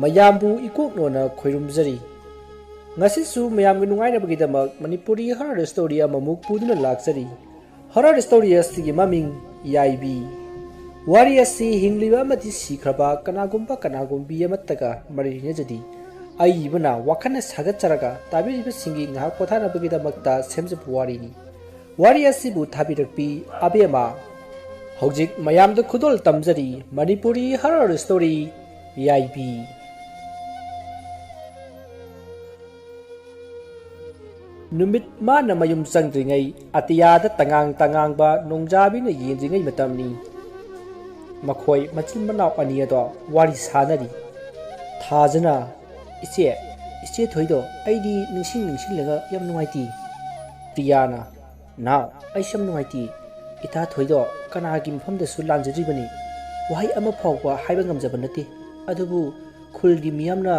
ꯃꯌꯥꯝꯕꯨ ꯏꯀꯣꯛꯅꯣꯅ ꯈꯣꯏꯔꯨꯝꯖꯔꯤ ꯉꯁꯤꯁꯨ ꯃꯌꯥꯝꯒꯤ ꯅꯨꯡꯉꯥꯏꯅꯕꯒꯤꯗꯃꯛ ꯃꯅꯤꯄꯨꯔꯤ ꯍꯔꯔ ꯁ꯭ꯇꯣꯔꯤ ꯑꯃꯃꯨꯛ ꯄꯨꯗꯨꯅ ꯂꯥꯛꯆꯔꯤ ꯍꯔꯔ ꯁ꯭ꯇꯣꯔꯤ ꯑꯁꯤꯒꯤ ꯃꯃꯤꯡ ꯌꯥꯏꯕꯤ ꯋꯥꯔꯤ ꯑꯁꯤ ꯍꯤꯡꯂꯤꯕ ꯑꯃꯗꯤ ꯁꯤꯈ꯭ꯔꯕ ꯀꯅꯥꯒꯨꯝꯕꯤ ꯑꯃꯠꯇꯒ ꯃꯔꯤ ꯂꯩꯅꯖꯗꯤ ꯑꯏꯕꯅ ꯋꯥꯈꯜꯅ ꯁꯥꯒꯠꯆꯔꯒ ꯇꯥꯕꯤꯔꯤꯕꯁꯤꯡꯒꯤ ꯉꯥꯏꯍꯥꯛ ꯄꯣꯊꯥꯅꯕꯒꯤꯗꯃꯛꯇ ꯁꯦꯝꯖꯕ ꯋꯥꯔꯤꯅꯤ ꯋꯥꯔꯤ ꯑꯁꯤꯕꯨ ꯊꯥꯕꯤꯔꯛꯄꯤ ꯑꯕꯦꯃꯥ ꯍꯧꯖꯤꯛ ꯃꯌꯥꯝꯗ ꯈꯨꯗꯣꯜ ꯇꯝꯖꯔꯤ ꯃꯅꯤꯄꯨꯔꯤ ꯍꯔꯔ ꯁ꯭ꯇꯣꯔꯤ ꯌꯥꯏꯕꯤ ꯅꯨꯃꯤꯠ ꯃꯥꯅ ꯃꯌꯨꯝ ꯆꯪꯗ꯭ꯔꯤꯉꯩ ꯑꯇꯤꯌꯥꯗ ꯇꯉꯥꯡꯕ ꯅꯣꯡꯖꯥꯕꯤꯅ ꯌꯦꯡꯗ꯭ꯔꯤꯉꯩ ꯃꯇꯝꯅꯤ ꯃꯈꯣꯏ ꯃꯆꯤꯟ ꯃꯅꯥꯎ ꯑꯅꯤ ꯑꯗꯣ ꯋꯥꯔꯤ ꯁꯥꯅꯔꯤ ꯊꯥꯖꯅ ꯏꯆꯦ ꯊꯣꯏꯗꯣ ꯑꯩꯗꯤ ꯅꯤꯡꯁꯤꯡꯂꯒ ꯌꯥꯝ ꯅꯨꯡꯉꯥꯏꯇꯦ ꯄ꯭ꯔꯤꯌꯥꯅ ꯅꯥꯎ ꯑꯩꯁꯨ ꯌꯥꯝ ꯅꯨꯡꯉꯥꯏꯇꯦ ꯏꯇꯥ ꯊꯣꯏꯗꯣ ꯀꯅꯥꯒꯤ ꯃꯐꯝꯗꯁꯨ ꯂꯥꯟꯖꯗ꯭ꯔꯤꯕꯅꯤ ꯋꯥꯍꯩ ꯑꯃ ꯐꯥꯎꯕ ꯍꯥꯏꯕ ꯉꯝꯖꯕ ꯅꯠꯇꯦ ꯑꯗꯨꯕꯨ ꯈꯨꯜꯒꯤ ꯃꯤꯌꯥꯝꯅ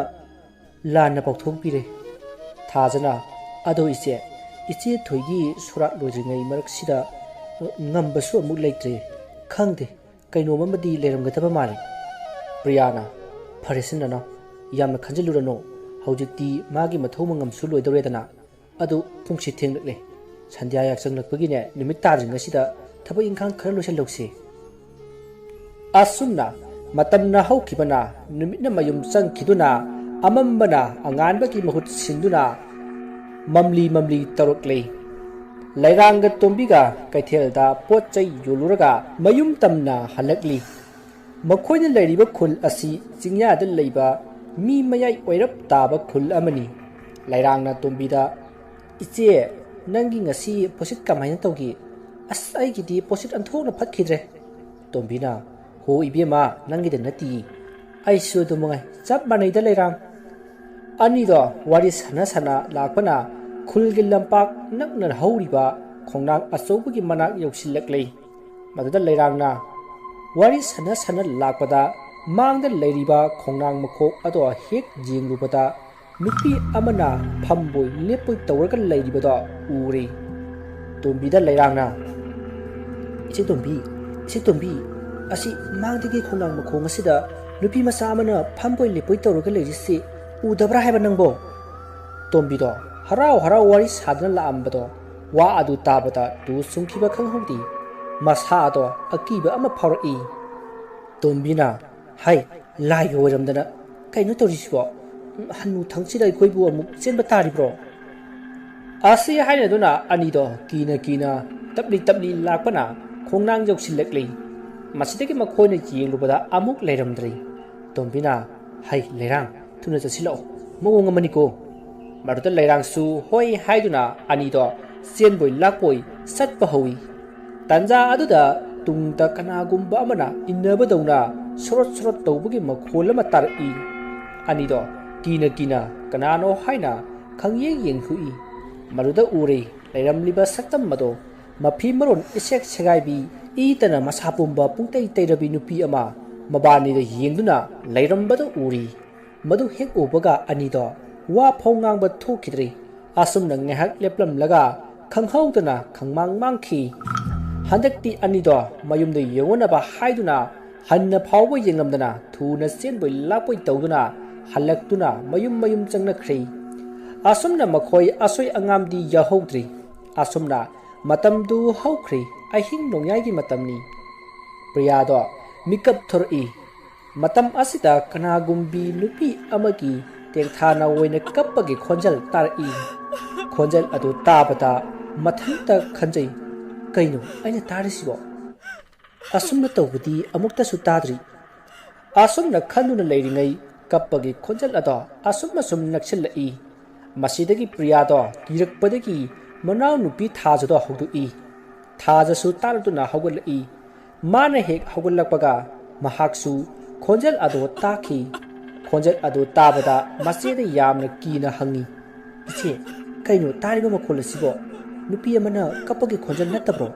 ꯂꯥꯟꯅ ꯄꯥꯎꯊꯣꯛꯄꯤꯔꯦ ꯊꯥꯖꯅ ꯑꯗꯣ ꯏꯆꯦ ꯊꯣꯏꯒꯤ ꯁꯣꯔꯥꯠ ꯂꯣꯏꯗ꯭ꯔꯤꯉꯩ ꯃꯔꯛꯁꯤꯗ ꯉꯝꯕꯁꯨ ꯑꯃꯨꯛ ꯂꯩꯇ꯭ꯔꯦ ꯈꯪꯗꯦ ꯀꯩꯅꯣꯃꯗꯤ ꯂꯩꯔꯝꯒꯗꯕ ꯃꯥꯜꯂꯤ ꯄ꯭ꯔꯤꯌꯥꯅ ꯐꯔꯦꯁꯦ ꯅꯅꯥꯎ ꯌꯥꯝꯅ ꯈꯟꯖꯤꯜꯂꯨꯔꯅꯨ ꯍꯧꯖꯤꯛꯇꯤ ꯃꯥꯒꯤ ꯃꯊꯧ ꯃꯉꯝꯁꯨ ꯂꯣꯏꯗꯧꯔꯦꯗꯅ ꯑꯗꯨ ꯄꯨꯡꯁꯤ ꯊꯦꯡꯂꯛꯂꯦ ꯁꯟꯙ꯭ꯌꯥ ꯌꯥꯆꯪꯂꯛꯄꯒꯤꯅꯦ ꯅꯨꯃꯤꯠ ꯇꯥꯗ꯭ꯔꯤꯉꯩꯁꯤꯗ ꯊꯕꯛ ꯏꯪꯈꯥꯡ ꯈꯔ ꯂꯣꯏꯁꯤꯜꯍꯧꯁꯤ ꯑꯁꯨꯝꯅ ꯃꯇꯝꯅ ꯍꯧꯈꯤꯕꯅ ꯅꯨꯃꯤꯠꯅ ꯃꯌꯨꯝ ꯆꯪꯈꯤꯗꯨꯅ ꯑꯃꯝꯕꯅ ꯑꯉꯥꯟꯕꯒꯤ ꯃꯍꯨꯠ ꯁꯤꯟꯗꯨꯅ ꯃꯝꯂꯤ ꯇꯧꯔꯛꯂꯦ ꯂꯩꯔꯥꯡꯒ ꯇꯣꯝꯕꯤꯒ ꯀꯩꯊꯦꯜꯗ ꯄꯣꯠ ꯆꯩ ꯌꯣꯜꯂꯨꯔꯒ ꯃꯌꯨꯝ ꯇꯝꯅ ꯍꯜꯂꯛꯂꯤ ꯃꯈꯣꯏꯅ ꯂꯩꯔꯤꯕ ꯈꯨꯜ ꯑꯁꯤ ꯆꯤꯡꯌꯥꯗ ꯂꯩꯕ ꯃꯤ ꯃꯌꯥꯏ ꯑꯣꯏꯔꯞ ꯇꯥꯕ ꯈꯨꯜ ꯑꯃꯅꯤ ꯂꯩꯔꯥꯡꯅ ꯇꯣꯝꯕꯤꯗ ꯏꯆꯦ ꯅꯪꯒꯤ ꯉꯁꯤ ꯄꯣꯠꯁꯤꯠ ꯀꯃꯥꯏꯅ ꯇꯧꯒꯦ ꯑꯁ ꯑꯩꯒꯤꯗꯤ ꯄꯣꯠꯁꯤꯠ ꯑꯟꯊꯣꯛꯅ ꯐꯠꯈꯤꯗ꯭ꯔꯦ ꯇꯣꯝꯕꯤꯅ ꯍꯣ ꯏꯕꯦꯝꯃ ꯅꯪꯒꯤꯗ ꯅꯠꯇꯦ ꯑꯩꯁꯨ ꯑꯗꯨꯝ ꯃꯉꯥꯏ ꯆꯞ ꯃꯥꯟꯅꯩꯗ ꯂꯩꯔꯥꯡ ꯑꯅꯤꯗꯣ ꯋꯥꯔꯤ ꯁꯥꯟꯅ ꯂꯥꯛꯄꯅ ꯈꯨꯜꯒꯤ ꯂꯝꯄꯥꯛ ꯅꯛꯅ ꯍꯧꯔꯤꯕ ꯈꯣꯡꯅꯥꯡ ꯑꯆꯧꯕꯒꯤ ꯃꯅꯥꯛ ꯌꯧꯁꯤꯜꯂꯛꯂꯦ ꯃꯗꯨꯗ ꯂꯩꯔꯥꯡꯅ ꯋꯥꯔꯤ ꯁꯥꯟꯅ ꯂꯥꯛꯄꯗ ꯃꯥꯡꯗ ꯂꯩꯔꯤꯕ ꯈꯣꯡꯅꯥꯡ ꯃꯈꯣꯛ ꯑꯗꯣ ꯍꯦꯛ ꯌꯦꯡꯂꯨꯕꯗ ꯅꯨꯄꯤ ꯑꯃꯅ ꯐꯝꯕꯣꯏ ꯂꯦꯞꯄꯣꯏ ꯇꯧꯔꯒ ꯂꯩꯔꯤꯕꯗꯣ ꯎꯔꯦ ꯇꯣꯝꯕꯤꯗ ꯂꯩꯔꯥꯡꯅ ꯏꯆꯦ ꯇꯣꯝꯕꯤ ꯑꯁꯤ ꯃꯥꯡꯗꯒꯤ ꯈꯣꯡꯅꯥꯡ ꯃꯈꯣꯡ ꯑꯁꯤꯗ ꯅꯨꯄꯤ ꯃꯆꯥ ꯑꯃꯅ ꯐꯝꯕꯣꯏ ꯂꯦꯞꯄꯣꯏ ꯇꯧꯔꯒ ꯂꯩꯔꯤꯁꯤ ꯎꯗꯕ꯭ꯔꯥ ꯍꯥꯏꯕ ꯅꯪꯕꯣ ꯇꯣꯝꯕꯤꯗꯣ ꯍꯔꯥꯎ ꯋꯥꯔꯤ ꯁꯥꯗꯨꯅ ꯂꯥꯛꯑꯝꯕꯗꯣ ꯋꯥ ꯑꯗꯨ ꯇꯥꯕꯗ ꯇꯨ ꯁꯨꯡꯈꯤꯕ ꯈꯪꯍꯧꯗꯦ ꯃꯁꯥ ꯑꯗꯣ ꯑꯀꯤꯕ ꯑꯃ ꯐꯥꯎꯔꯛꯏ ꯇꯣꯝꯕꯤꯅ ꯍꯥꯏ ꯂꯥꯏꯒ ꯑꯣꯏꯔꯝꯗꯅ ꯀꯩꯅꯣ ꯇꯧꯔꯤꯁꯤꯕꯣ ꯍꯟꯅꯨ ꯊꯪꯁꯤꯗ ꯑꯩꯈꯣꯏꯕꯨ ꯑꯃꯨꯛ ꯆꯦꯟꯕ ꯇꯥꯔꯤꯕ꯭ꯔꯣ ꯑꯁꯤ ꯍꯥꯏꯅꯗꯨꯅ ꯑꯅꯤꯗꯣ ꯀꯤꯅ ꯇꯞꯂꯤ ꯂꯥꯛꯄꯅ ꯈꯣꯡꯅꯥꯡ ꯌꯧꯁꯤꯜꯂꯛꯂꯤ ꯃꯁꯤꯗꯒꯤ ꯃꯈꯣꯏꯅ ꯌꯦꯡꯂꯨꯕꯗ ꯑꯃꯨꯛ ꯂꯩꯔꯝꯗ꯭ꯔꯤ ꯇꯣꯝꯕꯤꯅ ꯍꯩ ꯂꯩꯔꯥꯡ ꯊꯨꯅ ꯆꯠꯁꯤꯜꯂꯛꯑꯣ ꯃꯑꯣꯡ ꯑꯃꯅꯤꯀꯣ ꯃꯗꯨꯗ ꯂꯩꯔꯥꯡꯁꯨ ꯍꯣꯏ ꯍꯥꯏꯗꯨꯅ ꯑꯅꯤꯗꯣ ꯆꯦꯟꯕꯣꯏ ꯂꯥꯛꯄꯣꯏ ꯆꯠꯄ ꯍꯧꯏ ꯇꯟꯖꯥ ꯑꯗꯨꯗ ꯇꯨꯡꯗ ꯀꯅꯥꯒꯨꯝꯕ ꯑꯃꯅ ꯏꯟꯅꯕꯗꯧꯅ ꯁꯣꯔꯣꯠ ꯇꯧꯕꯒꯤ ꯃꯈꯣꯜ ꯑꯃ ꯇꯥꯔꯛꯏ ꯑꯅꯤꯗꯣ ꯀꯤꯅ ꯀꯅꯥꯅꯣ ꯍꯥꯏꯅ ꯌꯦꯡꯊꯣꯛꯏ ꯃꯗꯨꯗ ꯎꯔꯦ ꯂꯩꯔꯝꯂꯤꯕ ꯁꯛꯇꯝ ꯑꯗꯣ ꯃꯐꯤ ꯃꯔꯣꯟ ꯏꯁꯦꯛ ꯁꯦꯒꯥꯏꯕꯤ ꯏꯇꯅ ꯃꯁꯥ ꯄꯨꯝꯕ ꯄꯨꯡꯇꯩ ꯇꯩꯔꯕꯤ ꯅꯨꯄꯤ ꯑꯃ ꯃꯕꯥꯅꯤꯗ ꯌꯦꯡꯗꯨꯅ ꯂꯩꯔꯝꯕꯗ ꯎꯔꯤ ꯃꯗꯨ ꯍꯦꯛ ꯎꯕꯒ ꯑꯅꯤꯗꯣ ꯋꯥ ꯐꯥꯎ ꯉꯥꯡꯕ ꯊꯣꯛꯈꯤꯗ꯭ꯔꯤ ꯑꯁꯨꯝꯅ ꯉꯥꯏꯍꯥꯛ ꯂꯦꯞꯂꯝꯂꯒ ꯈꯪꯍꯧꯗꯅ ꯈꯪꯃꯥꯡ ꯃꯥꯡꯈꯤ ꯍꯟꯗꯛꯇꯤ ꯑꯅꯤꯗꯣ ꯃꯌꯨꯝꯗ ꯌꯧꯅꯕ ꯍꯥꯏꯗꯨꯅ ꯍꯟꯅ ꯐꯥꯎꯕ ꯌꯦꯡꯂꯝꯗꯅ ꯊꯨꯅ ꯆꯦꯟꯕꯣꯏ ꯂꯥꯛꯄꯣꯏ ꯇꯧꯗꯨꯅ ꯍꯜꯂꯛꯇꯨꯅ ꯃꯌꯨꯝ ꯆꯪꯅꯈ꯭ꯔꯦ ꯑꯁꯨꯝꯅ ꯃꯈꯣꯏ ꯑꯁꯣꯏ ꯑꯉꯥꯝꯗꯤ ꯌꯥꯎꯍꯧꯗ꯭ꯔꯤ ꯑꯁꯨꯝꯅ ꯃꯇꯝꯗꯨ ꯍꯧꯈ꯭ꯔꯦ ꯑꯍꯤꯡ ꯅꯣꯡꯌꯥꯏꯒꯤ ꯃꯇꯝꯅꯤ ꯄ꯭ꯔꯤꯌꯥꯗꯣ ꯃꯤꯀꯞ ꯊꯣꯔꯛꯏ ꯃꯇꯝ ꯑꯁꯤꯗ ꯀꯅꯥꯒꯨꯝꯕꯤ ꯅꯨꯄꯤ ꯑꯃꯒꯤ ꯇꯦꯡꯊꯥꯅ ꯑꯣꯏꯅ ꯀꯞꯄꯒꯤ ꯈꯣꯟꯖꯦꯜ ꯇꯥꯔꯛꯏ ꯈꯣꯟꯖꯦꯜ ꯑꯗꯨ ꯇꯥꯕꯗ ꯃꯊꯟꯇ ꯈꯟꯖꯩ ꯀꯩꯅꯣ ꯑꯩꯅ ꯇꯥꯔꯤꯁꯤꯕꯣ ꯑꯁꯨꯝꯅ ꯇꯧꯕꯗꯤ ꯑꯃꯨꯛꯇꯁꯨ ꯇꯥꯗ꯭ꯔꯤ ꯑꯁꯨꯝꯅ ꯈꯟꯗꯨꯅ ꯂꯩꯔꯤꯉꯩ ꯀꯞꯄꯒꯤ ꯈꯣꯟꯖꯦꯜ ꯑꯗꯣ ꯑꯁꯨꯝ ꯅꯛꯁꯤꯜꯂꯛꯏ ꯃꯁꯤꯗꯒꯤ ꯄ꯭ꯔꯤꯌꯥꯗꯣ ꯀꯤꯔꯛꯄꯗꯒꯤ ꯃꯅꯥꯎ ꯅꯨꯄꯤ ꯊꯥꯖꯗꯣ ꯍꯧꯗꯣꯛꯏ ꯊꯥꯖꯁꯨ ꯇꯥꯔꯗꯨꯅ ꯍꯧꯒꯠꯂꯛꯏ ꯃꯥꯅ ꯍꯦꯛ ꯍꯧꯒꯠꯂꯛꯄꯒ ꯃꯍꯥꯛꯁꯨ ꯈꯣꯟꯖꯦꯜ ꯑꯗꯨ ꯇꯥꯈꯤ ꯈꯣꯟꯖꯦꯜ ꯑꯗꯨ ꯇꯥꯕꯗ ꯃꯆꯦꯗ ꯌꯥꯝꯅ ꯀꯤꯅ ꯍꯪꯉꯤ ꯏꯆꯦ ꯀꯩꯅꯣ ꯇꯥꯔꯤꯕ ꯃꯈꯣꯜ ꯑꯁꯤꯕꯣ ꯅꯨꯄꯤ ꯑꯃꯅ ꯀꯞꯄꯒꯤ ꯈꯣꯟꯖꯦꯜ ꯅꯠꯇꯕ꯭ꯔꯣ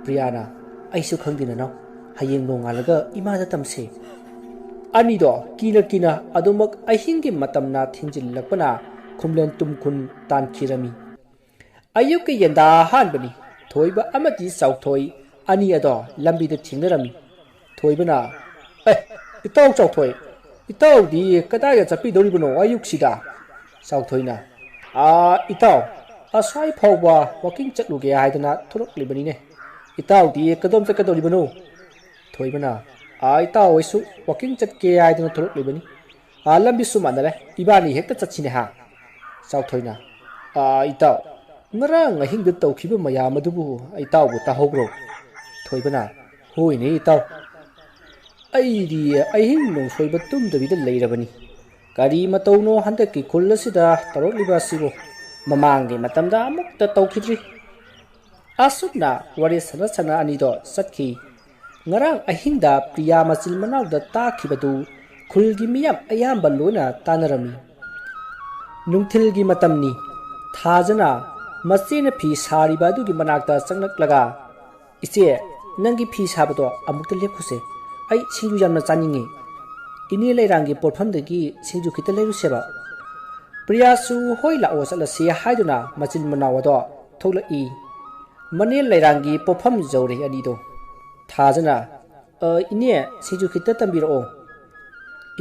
ꯄ꯭ꯔꯤꯌꯥꯅ ꯑꯩꯁꯨ ꯈꯪꯗꯦ ꯅꯅꯥꯎ ꯍꯌꯦꯡ ꯅꯣꯡꯉꯥꯜꯂꯒ ꯏꯃꯥꯗ ꯇꯝꯁꯦ ꯑꯅꯤꯗꯣ ꯀꯤꯅ ꯑꯗꯨꯃꯛ ꯑꯍꯤꯡꯒꯤ ꯃꯇꯝꯅ ꯊꯦꯡꯖꯤꯜꯂꯛꯄꯅ ꯈꯨꯝꯂꯦꯟ ꯇꯨꯝꯈꯨꯟ ꯇꯥꯟꯈꯤꯔꯝꯃꯤ ꯑꯌꯨꯛꯀꯤ ꯌꯦꯟꯗꯥ ꯍꯥꯟꯕꯅꯤ ꯊꯣꯏꯕ ꯑꯃꯗꯤ ꯆꯥꯎꯊꯣꯏ ꯑꯅꯤ ꯑꯗꯣ ꯂꯝꯕꯤꯗ ꯊꯦꯡꯅꯔꯝꯃꯤ ꯊꯣꯏꯕꯅ ꯏꯇꯥꯎ ꯆꯥꯎꯊꯣꯏ ꯏꯇꯥꯎꯗꯤ ꯀꯗꯥꯏꯗ ꯆꯠꯄꯤꯗꯧꯔꯤꯕꯅꯣ ꯑꯌꯨꯛꯁꯤꯗ ꯆꯥꯎꯊꯣꯏꯅ ꯏꯇꯥꯎ ꯑꯁ꯭ꯋꯥꯏ ꯐꯥꯎꯕ ꯋꯥꯀꯤꯡ ꯆꯠꯂꯨꯒꯦ ꯍꯥꯏꯗꯅ ꯊꯣꯛꯂꯛꯂꯤꯕꯅꯤꯅꯦ ꯏꯇꯥꯎꯗꯤ ꯀꯗꯣꯝ ꯆꯠꯀꯗꯧꯔꯤꯕꯅꯣ ꯊꯣꯏꯕꯅ ꯏꯇꯥꯎ ꯑꯩꯁꯨ ꯋꯥꯀꯤꯡ ꯆꯠꯀꯦ ꯍꯥꯏꯗꯅ ꯊꯣꯛꯂꯛꯂꯤꯕꯅꯤ ꯂꯝꯕꯤꯁꯨ ꯃꯥꯟꯅꯔꯦ ꯏꯕꯥꯅꯤ ꯍꯦꯛꯇ ꯆꯠꯁꯤꯅꯦ ꯍꯥ ꯆꯥꯎꯊꯣꯏꯅ ꯏꯇꯥꯎ ꯉꯔꯥꯡ ꯑꯍꯤꯡꯗ ꯇꯧꯈꯤꯕ ꯃꯌꯥꯝ ꯑꯗꯨꯕꯨ ꯏꯇꯥꯎꯕꯨ ꯇꯥꯍꯧꯕ꯭ꯔꯣ ꯊꯣꯏꯕꯅ ꯍꯣꯏꯅꯦ ꯏꯇꯥꯎ ꯑꯩꯗꯤ ꯑꯍꯤꯡ ꯅꯣꯡꯁꯣꯏꯕ ꯇꯨꯝꯗꯕꯤꯗ ꯂꯩꯔꯕꯅꯤ ꯀꯔꯤ ꯃꯇꯧꯅꯣ ꯍꯟꯗꯛꯀꯤ ꯈꯨꯜ ꯑꯁꯤꯗ ꯇꯧꯔꯛꯂꯤꯕ ꯑꯁꯤꯕꯨ ꯃꯃꯥꯡꯒꯤ ꯃꯇꯝꯗ ꯑꯃꯨꯛꯇ ꯇꯧꯈꯤꯗ꯭ꯔꯤ ꯑꯁꯨꯝꯅ ꯋꯥꯔꯤ ꯁꯥꯟꯅ ꯁꯥꯟꯅ ꯑꯅꯤꯗꯣ ꯆꯠꯈꯤ ngarang ahinda priya machil manawda takhibadu khulgi miyam ayamba loina tanarami nungthilgi matamni thajana machina phi sariba adugi manakta changnaklaga iche nangi phi sabado amukta lekhuse ai singju jamna chaningi ini leirangi porphamdagi singju khita leiruseba priya su hoila osala se haiduna machil manawado thola I mane leirangi porpham jawre anido thajana ine singju khita tambiro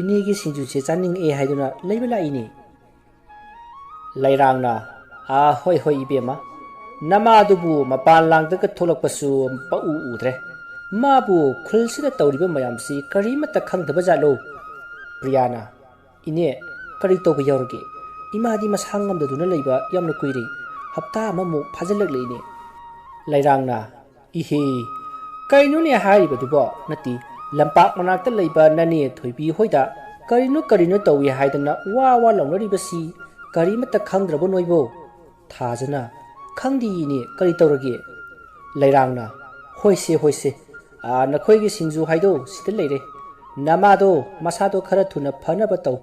ini gi singju che chaning e haiduna leibela ini lairangna hoi hoi ibema nama dubu mapan lang da ka tholak pasu pa u udre mabu khulsida tawriba mayam si karimata khangdaba jalo priyana ine kari to yawrge imadi masangam da duna leiba yamna kuiri hapta amamu phajalak leine lairangna ihe kainune hariba dubo nati lampak manakta leiba nani thoibi hoida karino tawi haidana wa lawnari basi karimata khangdrabo noibo thajana khangdi ni kari tawrage lairangna hoise nakhoi gi singju haido sita leire namado masado khara thuna phana bataw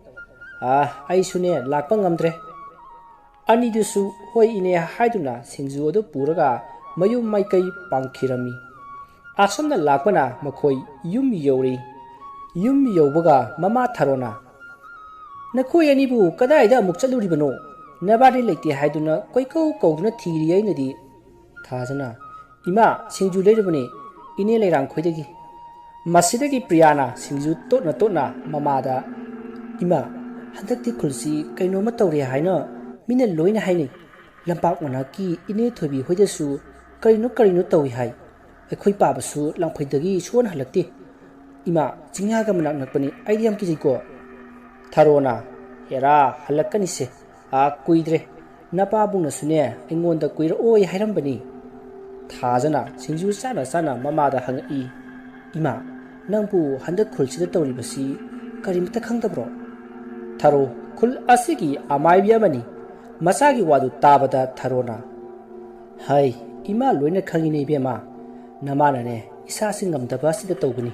aisune lakpa ngamdre ani dusu hoi ine haiduna singju odo puraga mayum maikai pangkhirami asomna lakpana makhoi yum yowbaga mama tharona nakhoi anibu kadaida amuk chaluribano nabari leite haiduna koikau kauduna thiri ainadi thajana ima singju leirabani ine leirang khoidagi masidagi priyana singju totna mamada ima hadakti khulsi kainoma tawre haina mina loina haini lampak manaki ine thobi hoidasu karino tawi hai akhoi pabasu langphaidagi suan halakti ima chingha ga manak nakpani idm ki jiko tharona era halakani se kuidre napa bungna sune engonda kuira oi hairambani thajana singju sana mamada hangi ima nangbu handak khulsida tawribasi karimta khangdabro tharo khul asigi amaibiya mani masagi wadu tabada tharona hai ima loina khangine bema namana ne isa singamdaba sida tawgani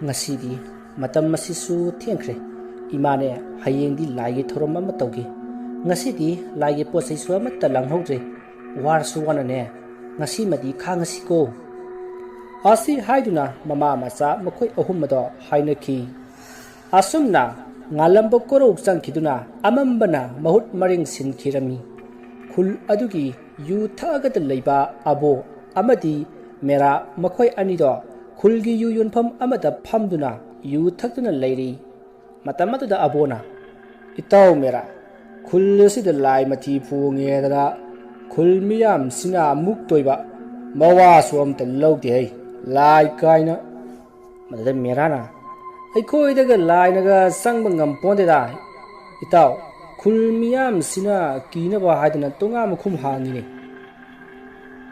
ngasidi matam masisu thengkhre imane hayengdi laigi thorom ama tawgi ngasidi laigi posai su ama talang hogre war su wanane ngasi madi khangasi ko asi haiduna mama macha makhoi ahumado hainaki asumna ngalambo korok changkhiduna amambana mahut maring sinkhirami khul adugi yu thagad leiba abo amadi mera makhoi anido khulgi yu yunpham amada phamduna yu thakduna leiri matamada abona itaw mera khulsida lai mathi phunge dara khulmiyam sina muk toiba mawa som ta lawde hai lai kaina madada merana aikhoi daga lai naga sangba ngam ponde da itaw khulmiyam sina kina ba haidana tonga mukhum hangi ne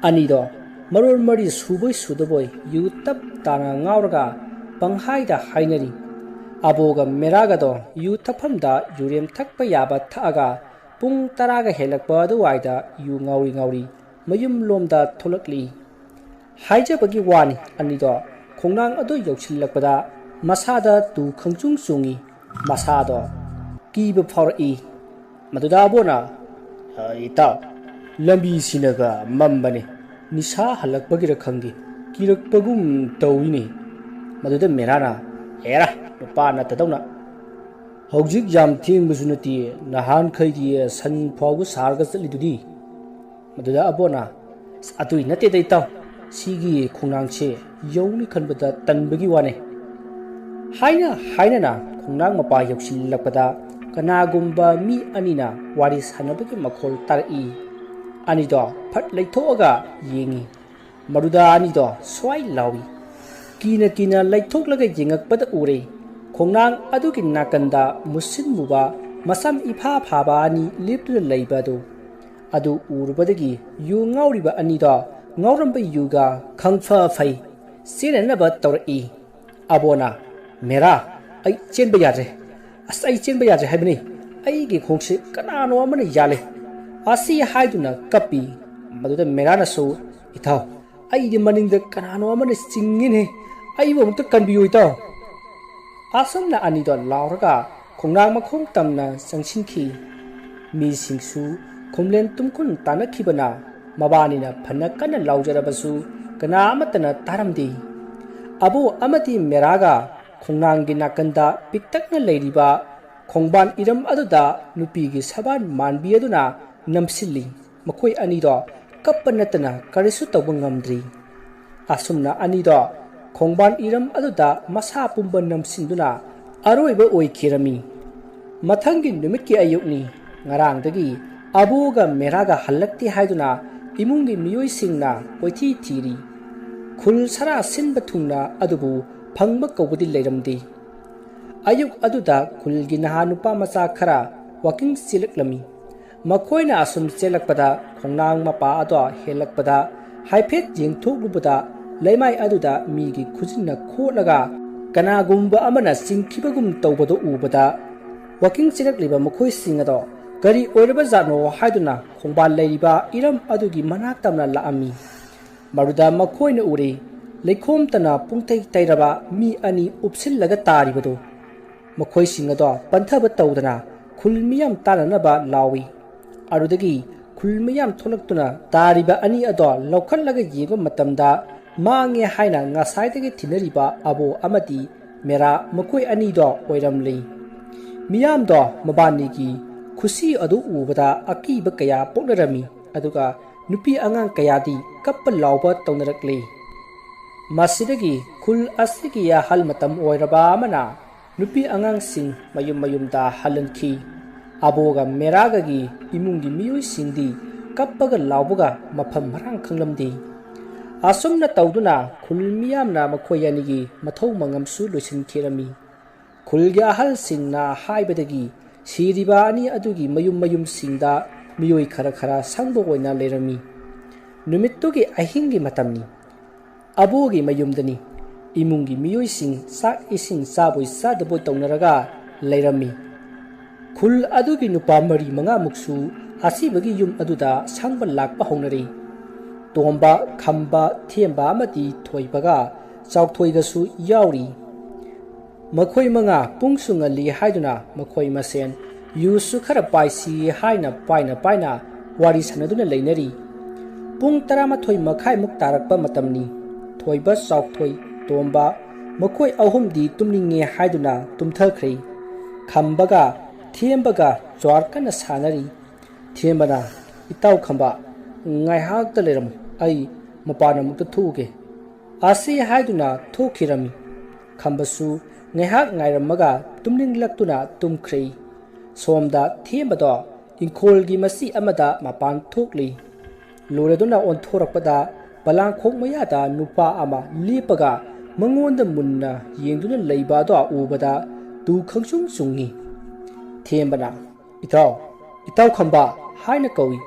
anido maror mari suboi sudaboi yu tap tana ngawraga panghaida hainari aboga meraga do yu thaphamda yurem thakpa yaba thaga pung taraga helakpa du waida yu ngauri mayum lomda tholakli haijabagi wani anido khongnang adu yoksilakpada masada tu khangchung chungi masado kiba phori maduda bona ita lambi sinaga mambane nisa halakpagi rakhangi kirakpagum tawini maduda merana era nupa na tadawna hojik jam thing bujunati nahan khaidi san phawu sarga chalidudi maduda abona atui nate dai taw sigi khungnang che yowni khanbada tanbagi wane haina na khongnang mapa yausilakpada kanagumba mi anina wari sanabagi makhol tarai anido phat leithoga yengi maruda anido swai lawi kina leithoklaga yengakpada ure khongnang adugi nakanda musin muba masam ifa phaba ani lipna leibadu adu urbadagi yu ngauriba anido ngauramba yuga khangfa phai sinanaba tawrai abona mera ai chenba yare as ai chenba yare haibni ai gi khongsi kanano amana yale asi haiduna kapi maduda mera na so ithau ai di maningda kanano amana chingine ai bo mukta kanbiyu itaw asomna anido lauraga khongnang makhong tamna sangsinki mi singsu khomlen tumkun tanakhibana mabanina phana kana laujarabasu kana amatana taramdi abu amati meraga khongnang gi nakanda piktakna leiriba khongban iram aduda nupi gi saban manbi aduna namsilli makhoi anido kappanatana karisu tawbangamdri asumna anido khongban iram aduda masa pumba namsinduna aroiba oikhirami mathangi numit ki ayukni ngarangdagi abuga meraga halakti haiduna imungi miyoi singna oithi thiri khul sara sinba thungna adubu phangba kawbudi leiramdi ayuk aduda khulgi naha nupa macha khara walking silaklami makhoina asum chelakpada khongnang mapa ado helakpada haiphet jengthoklubada leimai aduda migi khujinna kholaga kanagumba amana singkhibagum tawbado ubada walking chilakliba makhoi singado gari oiraba jano haiduna khongban leiriba iram adugi manak tamna laami maruda makhoina ure leikhom tana pungtai tairaba mi ani upsillaga taribado makhoi singado panthaba tawdana khulmiyam tananaba lawi arudagi khulmiyam tholaktuna tariba ani ado lokhallaga yego matamda mangi haina ngasaidagi thinariba abo amati mera makhoi ani do oiramli miyam do mabani gi khusi adu ubada akiba kaya poknarami aduga nupi angang kayadi kappa lawba tawnarakli masidagi khul asigi ya hal matam oiraba mana nupi angang sing mayum da halanki aboga meraga gi imungi miyoi singdi kappaga lawbuga mafam marang khanglamdi asumna tawduna khul miyamna makhoyani gi mathau mangamsu loisin khirami khulgi ahal singna haibadagi siriba ani adugi mayum singda miyoi khara sangbo oina lerami numittugi ahingi matamni abugi mayumdani imungi miyoi sing sak ising saboi sadaboi tawnaraga lerami khul adugi nupa mari manga muksu asibagi yum aduda sangba lakpa honari tomba khamba themba amati thoibaga chaukthoi yauri makhoi manga pungsunga li haiduna makhoi masen yusu khara paisi haina paina wari sanaduna leinari pung 13 makhai muk tarakpa matamni thoiba chaukthoi tomba makhoi ahumdi tumninge haiduna tumthakhri khambaga thembaga chwarkana sanari thembana itaw khamba ngai hak ta leram ai mapana mukta thuge asi haiduna thokhirami khambasu ngehak ngairamaga tumning laktuna tumkhri somda thembado inkolgi masi amada mapan thokli loreduna on thorakpada balang khok mayada nupa ama lipaga mangonda munna yengduna leiba do ubada tu khangchung sungi thembana itaw khamba haina kawi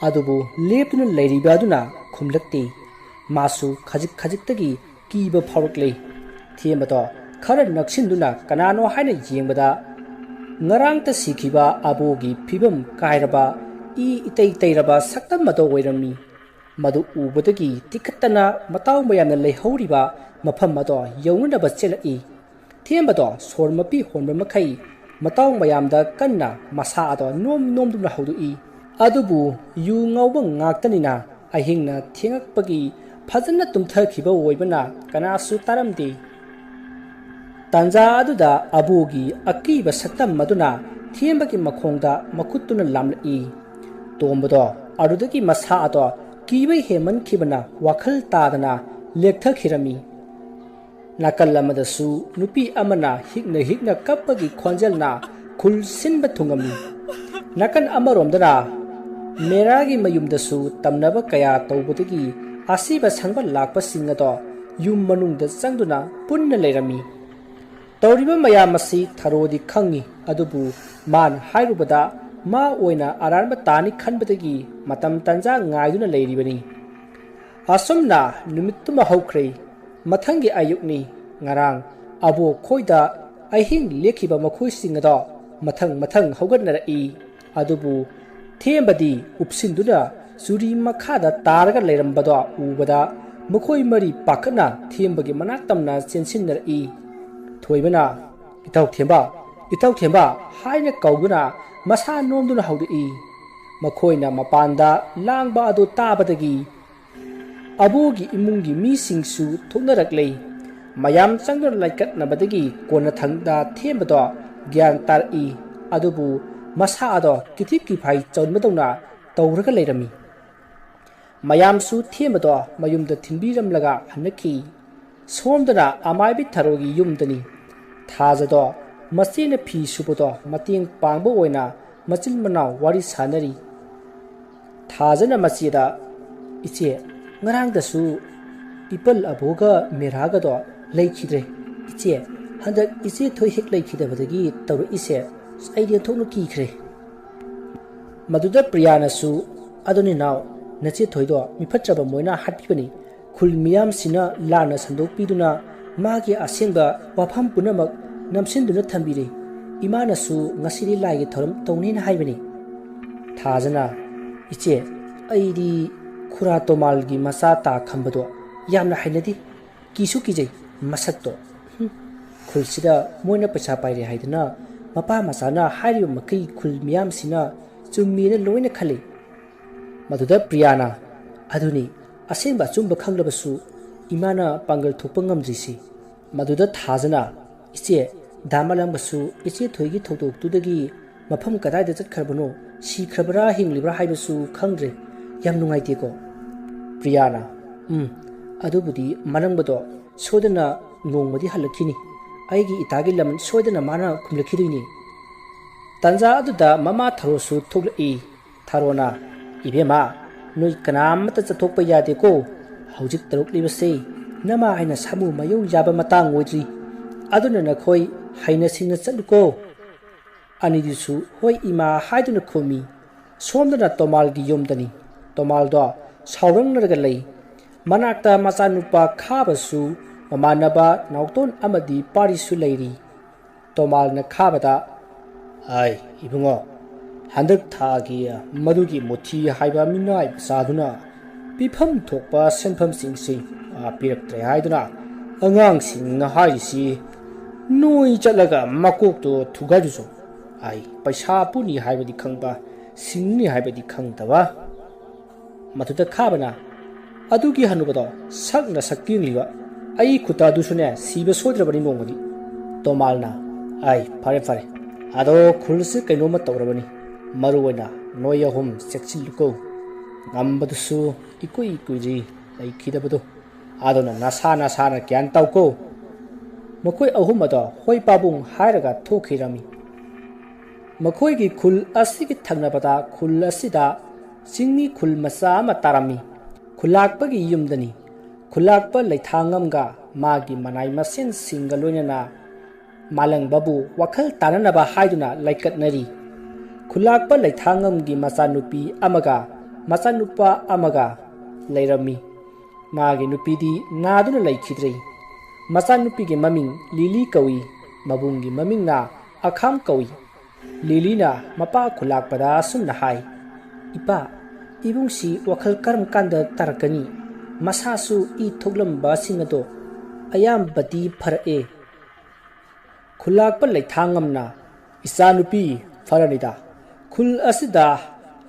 adubu leptuna leiriba duna khumlakti masu khajik tagi kiba phawrakle thembado khara naksinduna kanano haina yengbada ngarang ta sikhiba abogi phibam kairaba itei teiraba saktam mado oirami madu ubadagi tikatana mataw mayana leihoriba mafam mado yawnaba chelai thembado sormapi honba makhai mataw mayamda kanna masa ado nom dum haudu adubu yu ngawba ngaktanina ahingna thengakpagi phajana tumthakhiba oibana kanasu taramdi tanja aduda abugi akiba saktam maduna thembagi makhongda makhutuna lamlai tombado adudagi masa ado kibai heman khibana wakhal tadana lekthakhirami nakal amadasu nupi amana hikna kappagi khonjalna khul sinba thungami nakan amaromdana meragi mayumdasu tamnaba kaya tawbudagi asiba sangba lakpa singado yum manungda sangduna punna leirami tawriba mayamasi tharodi khangi adubu man hairubada ma oina aranba tani khanbadagi matam tanja ngaiduna leiribani asumna numittuma haukhre mathangi ayukni ngarang abo khoida ahing lekhiba makhoi singado mathang haugatnarai adubu thembadi upsinduna suri makhada taraga leirambado ubada makhoi mari pakana thembagi manaktamna chensinnarai thoibana itaw themba haina kauguna masa nomduna haudi makhoina mapanda langba adu tabadagi abugi imungi misingsu thoknaraklei mayam changdor laikat nabadagi kona thangda thembado gyan tari adubu masa ado kithip ki phai chonmadona tawraga leirami mayamsu thembado mayumda thinbiram laga hanaki somdana amaibi tharogi yumdani thajado masina phi subodo mating pangbo oina machil manau wari sanari thajana masida iche ngarang dasu ipal aboga meraga do leikhidre iche handak iche thoi hek leikhidabadagi taw ise idea thonu ki khre maduda priyana su adoni naw nache thoido miphatraba moina hatpibani khul miyam sina lana sandok piduna magi asengba wafam punamak namsinduna thambire imana su ngasiri laigi thoram tawnin haibani thajana iche aidi khura tomalgi masa ta khambado yamna hainadi kisu kijai masatto khulsida moina pacha paire haiduna mapa masana hairiba makai khul miyam sina chummina loina khali maduda priyana aduni asengba chumba khanglabasu imana pangal thokpa ngamdrisi maduda thajana iche damalangbasu iche thoigi thodok tudagi mafam kadaida chatkharbano si khrabra hinglibra haibasu khangdre yam nungaite ko priyana adubudi malangbado sodana nongmadi halakhini aigi itagi lam sodana mana khumlakhiduini tanja aduda mama tharosu thoglai tharona ibema noi kanamata chathokpa yade ko haujik taruk libase nama haina samu mayu yaba matang oidri aduna nakhoi haina singna chatluko anidisu hoi ima haiduna khomi somdana tomalgi yomdani tomaldo saurangnaga lei manakta machanupa khabasu mamanaba nauton amadi parisu leiri tomalna khabada ai ibungo handak thagi madugi mothi haiba minai saduna pifam thokpa senpham singsi piraktre haiduna angang singna haisi noi chalaga makok to thugajuso ai paisa puni haibadi khangba singni haibadi khangtaba matuda khabana adugi hanubado sakna sakkingliwa ai khuta dusune siba sodrabani nongmadi tomalna ai fare ado khulsi kainoma tawrabani maruwana noya hum sekchilko gambadusu ikui laikhidabado adona nasana kyan tawko makoi ahum ado hoi pabung hairaga thokhirami makoi gi khul asigi thagnabada khul asida singni khul masa ma tarami khulakpagi yumdani khulakpa leithangamga magi manai masen singaloina malang babu wakhal tananaba haiduna laikatnari khulakpa leithangamgi machanupi machanupa amaga leirami magi nupidi naduna laikhidrei machanupigi maming lili kawi mabungi mamingna akham kawi lilina mapa khulakpada sumna hai ipa ibungsi wakhal karam kanda tarakani masasu I thoglamba singado ayam bati pharae khulakpa leithangamna isanupi faranida khul asida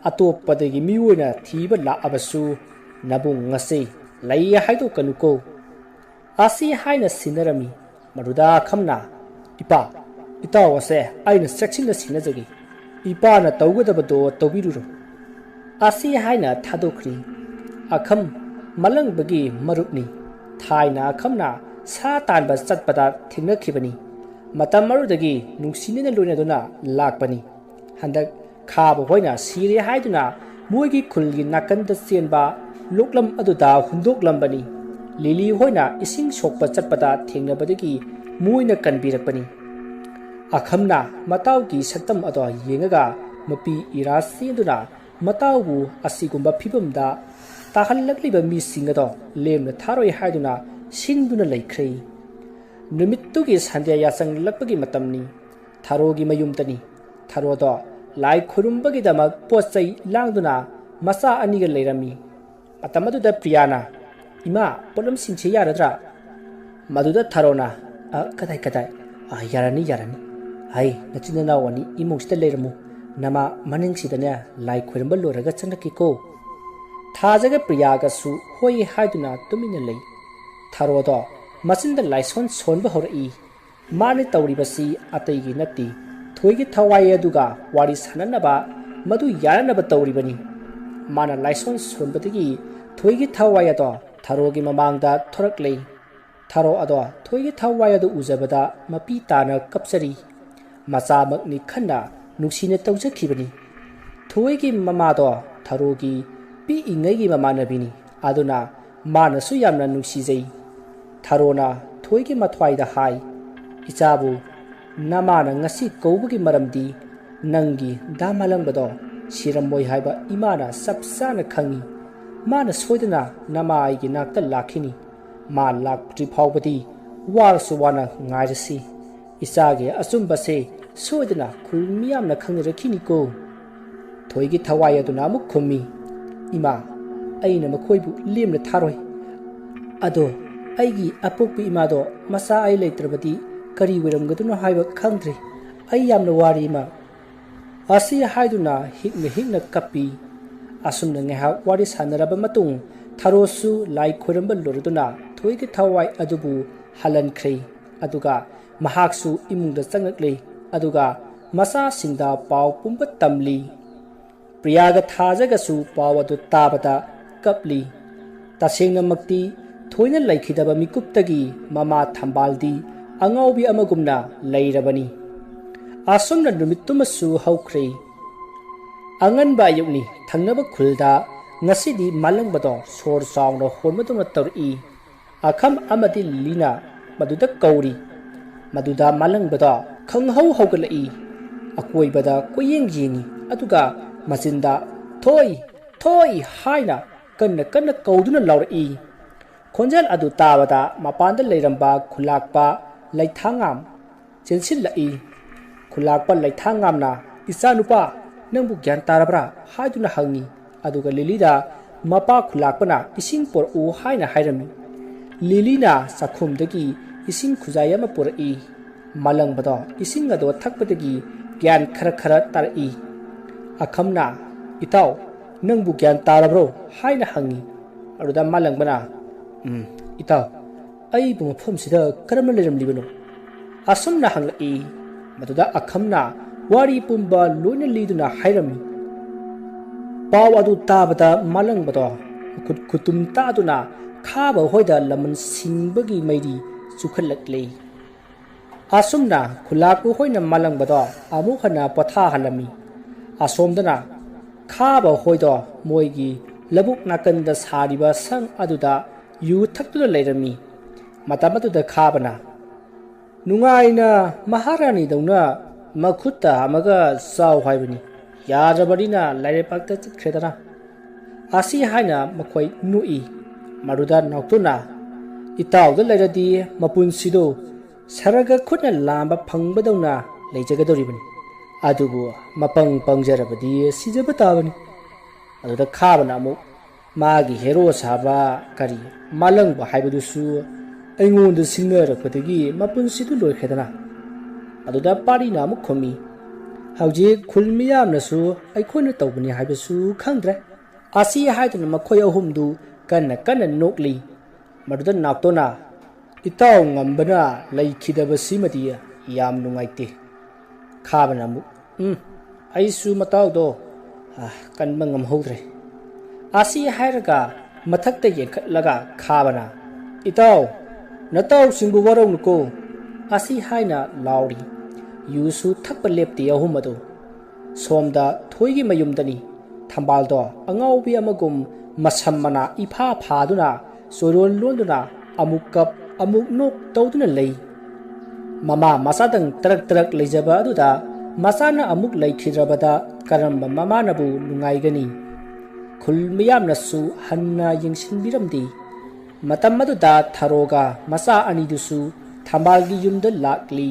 atoppadagi miwoina thiba la abasu nabung ngase laiya haido kanuko asi haina sinarami maruda khamna ipa itawase aina section sinajagi ipa na tawgadabado tawbiruro asi haina thadokri akham malangbagi marupni thaina akhamna सा तानबा चटपदा थेंनखिबनी मतम मरुदगी नुंसिनिना लोइनादुना लाकपनी हंदक खाबा होइना सिरे हाइदुना मोइगी खुलगी नाकंदा चेनबा लोकलम अदुदा हुंदोकलंबनी lily होइना इसिंग सोकपा चटपदा थेंनबदगी Moina कनबिरकपनी अखमना मताउगी सतम अदो येंगगा मपी इरासेंदुना मताउबु असिगुंबा फिबमदा ताहल्लक्लिबा missing अदो Lemna थारोय हाइदुना सिंदुना लैख्रे नुमित्तुगी संध्या यासंग लक्पगी मतमनी थारोगी मयुमतनी थारोदो लाई खुरुंबगी दमक पोचै लांगदुना मसा अनिगा Laramie मतमदुदा प्रियाना इमा pollen सिंचे यारद्रा मदुदा थारोना कदाय कदाय यारानी यारानी हाय नचिना वानी इमुंगसिदा लेरमु नमा मनिंगसिदने लाई खुरुंबा लोरगा चनकिको थाजगा प्रियागसु होय हाइदुना तुमिना लई थारोदो मचिंदा लाइसोन सोनबा होरई माने तौरिबसी अतैगी नत्ती थोइगी थवाय अदुगा वारी साननबा मदु यारनबा तौरिबनी माना लाइसोन सोनबदगी थोइगी थवाय अदो थारोगी ममांगदा थोरकले थारो अदो थोइगी थवाय अदु उजबदा मपी ताना कपसरी मचामकनी खन्ना नुसिने तौजखिबनी थोइगी ममादो थारोगी पी इंगैगी ममानबिनी अदुना मानसु यामना नुसिजै थारोना थोइगी मथवाइदा हाय इचाबु नमाना ngasi कौबगी मरमदी नंगी दामालंगबदो सिरमोय हाइबा इमाना सबसाना खंगी माना सोइदना नमाइगी नाक्ता लाखिनी मा लाक्ट्रि फावबदी वारसु वाना ngairasi इचागे असुंबसे सोइदना खुलमियामना खंगरखिनिको थोइगी थवाय अदुना मु खुमी इमा अइना मखोइबु लेमना थारोय अदो अइगी अपोक्पी इमादो मसा आई लेत्रबदी करी वेरमगदुना हाइबा खंद्रे अइ यामना वारी मा असी हाइदुना हिगना कपी असुमना ngeha वारी सानरबा मतुंग थारोसु लाई खोरंबा लोरदुना थोइगी थवाय अदुबु हलनख्रे अदुगा महाक्सु इमुंगदा चंगकले अदुगा मसा सिंगदा पाव पुंबा तमली प्रियागा थाजगसु पाव अदु ताबदा कपली तसेंगनमक्ति थोइना लैखिदबा मिकुप्तगी ममा थंबालदी अंगाउबी अमगुमना लैरबनी आसुमना नुमित्तुमसु हौख्रे अंगनबा युगनी थंगनबा खुलदा ngасidi malangबदो सोर सावनो होनमदुना तौरई अखम अमदि लीना मदुदा कौरी मदुदा malangबदो खंगहौ हौगलई अकोइबदा कोयेंग येंगी अदुगा मचिंदा थोई थोई हाइना कन्न कन्न कौदुना लौरई खोंजल अदु ताबदा मपानदा लेरंबा खुलाकपा लैथांगाम चेंसिलई खुलाकपा लैथांगामना इचानुपा नंबु ज्ञान तारबरा हाइदुना हंगी अदुगा लिलीदा मपा खुलाकपना इसिंग पोर उ हाइना हाइरमी लिलीना साखुमदगी इसिंग खुजाय अमा पोरई मलंगबदो इसिंग अदो थकपदगी ज्ञान खरा खरा तारई अखमना इताव नंबु ज्ञान तारब्रो हाइना हंगी अदुदा मलंगबना इताव अई मफमसिदा करमना लेरमलिबनो असुमना हंगई मदुदा अखमना वारी पुंबा लोइना लीदुना हाइरमी पाव अदु ताबदा मलंगबदो खुतुम तादुना खाबा होइदा लमन सिंबगी मैरी चुखलकले असुमना खुलाकु होइना मलंगबदो अमुखना पथा हलमी असोमदना खाबा होइदो मोइगी लबुक नाकंदा सारिबा संग अदुदा यु थक्तुना लेरमी मतमदुदा खाबना नुंगाइना महारानी दौना मखुत्ता अमगा साव हाइबनी यारबरिना लाइरेपाक्ता चखरेदना आसी हाइना मखोइ नुई मरुदा नौतुना इतावदा लेरदी मपुनसिदो सरगा खुना लांबा फंगबदौना लेजगदोरिबनी अदुबु मपंग पंगजरबदी सिजब ताबनी अदुदा खाबना अमु मागी हेरो साबा करी मालंगबा हाइबदुसु अइंगोंद सिंगरखदगी मपुनसिदु लोइखदना अदुदा पारीना अमु खोमी हौजे खुलमियामनसु अइखोइना तौबनी हाइबसु खंद्रे आसी हाइदुना मखोय अहुमदु कन्ना कन्ना नोकली मदुदा नाक्तोना इताव ngambana लैखिदबसिमदी याम नुंगाइते खाबना मु आइसु मतावदो कन्बा ngamहौद्रे आसी हाइरगा मथक्ता येखटलगा खाबना इताव ꯅꯇꯥꯎꯁꯤꯡꯕꯨ ꯋꯥꯔꯧꯅꯨꯀꯣ ꯑꯁꯤ ꯍꯥꯏꯅ ꯂꯥꯎꯔꯤ ꯌꯨꯁꯨ ꯊꯛꯄ ꯂꯦꯞꯇꯦ ꯑꯍꯨꯝ ꯑꯗꯨ ꯁꯣꯝꯗ ꯊꯣꯏꯒꯤ ꯃꯌꯨꯝꯗꯅꯤ ꯊꯝꯕꯥꯜꯗꯣ ꯑꯉꯥꯎꯕꯤ ꯑꯃꯒꯨꯝ ꯃꯁꯝ ꯃꯅꯥ ꯏꯐꯥ ꯐꯥꯗꯨꯅ ꯆꯣꯏꯔꯣꯟ ꯂꯣꯟꯗꯨꯅ ꯑꯃꯨꯛ ꯀꯞ ꯑꯃꯨꯛ ꯅꯣꯛ ꯇꯧꯗꯨꯅ ꯂꯩ ꯃꯃꯥ ꯃꯆꯥꯗꯪ ꯇꯔꯛ ꯇꯔꯛ ꯂꯩꯖꯕ ꯑꯗꯨꯗ ꯃꯆꯥꯅ ꯑꯃꯨꯛ ꯂꯩꯈꯤꯗ꯭ꯔꯕꯗ ꯀꯔꯝꯕ ꯃꯃꯥꯅꯕꯨ ꯅꯨꯡꯉꯥꯏꯒꯅꯤ ꯈꯨꯜ ꯃꯤꯌꯥꯝꯅꯁꯨ ꯍꯟꯅ ꯌꯦꯡꯁꯤꯟꯕꯤꯔꯝꯗꯦ ꯃꯇꯝ ꯑꯗꯨꯗ ꯊꯥꯔꯣꯒ ꯃꯆꯥ ꯑꯅꯤꯗꯨꯁꯨ ꯊꯝꯕꯥꯜꯒꯤ ꯌꯨꯝꯗ ꯂꯥꯛꯂꯤ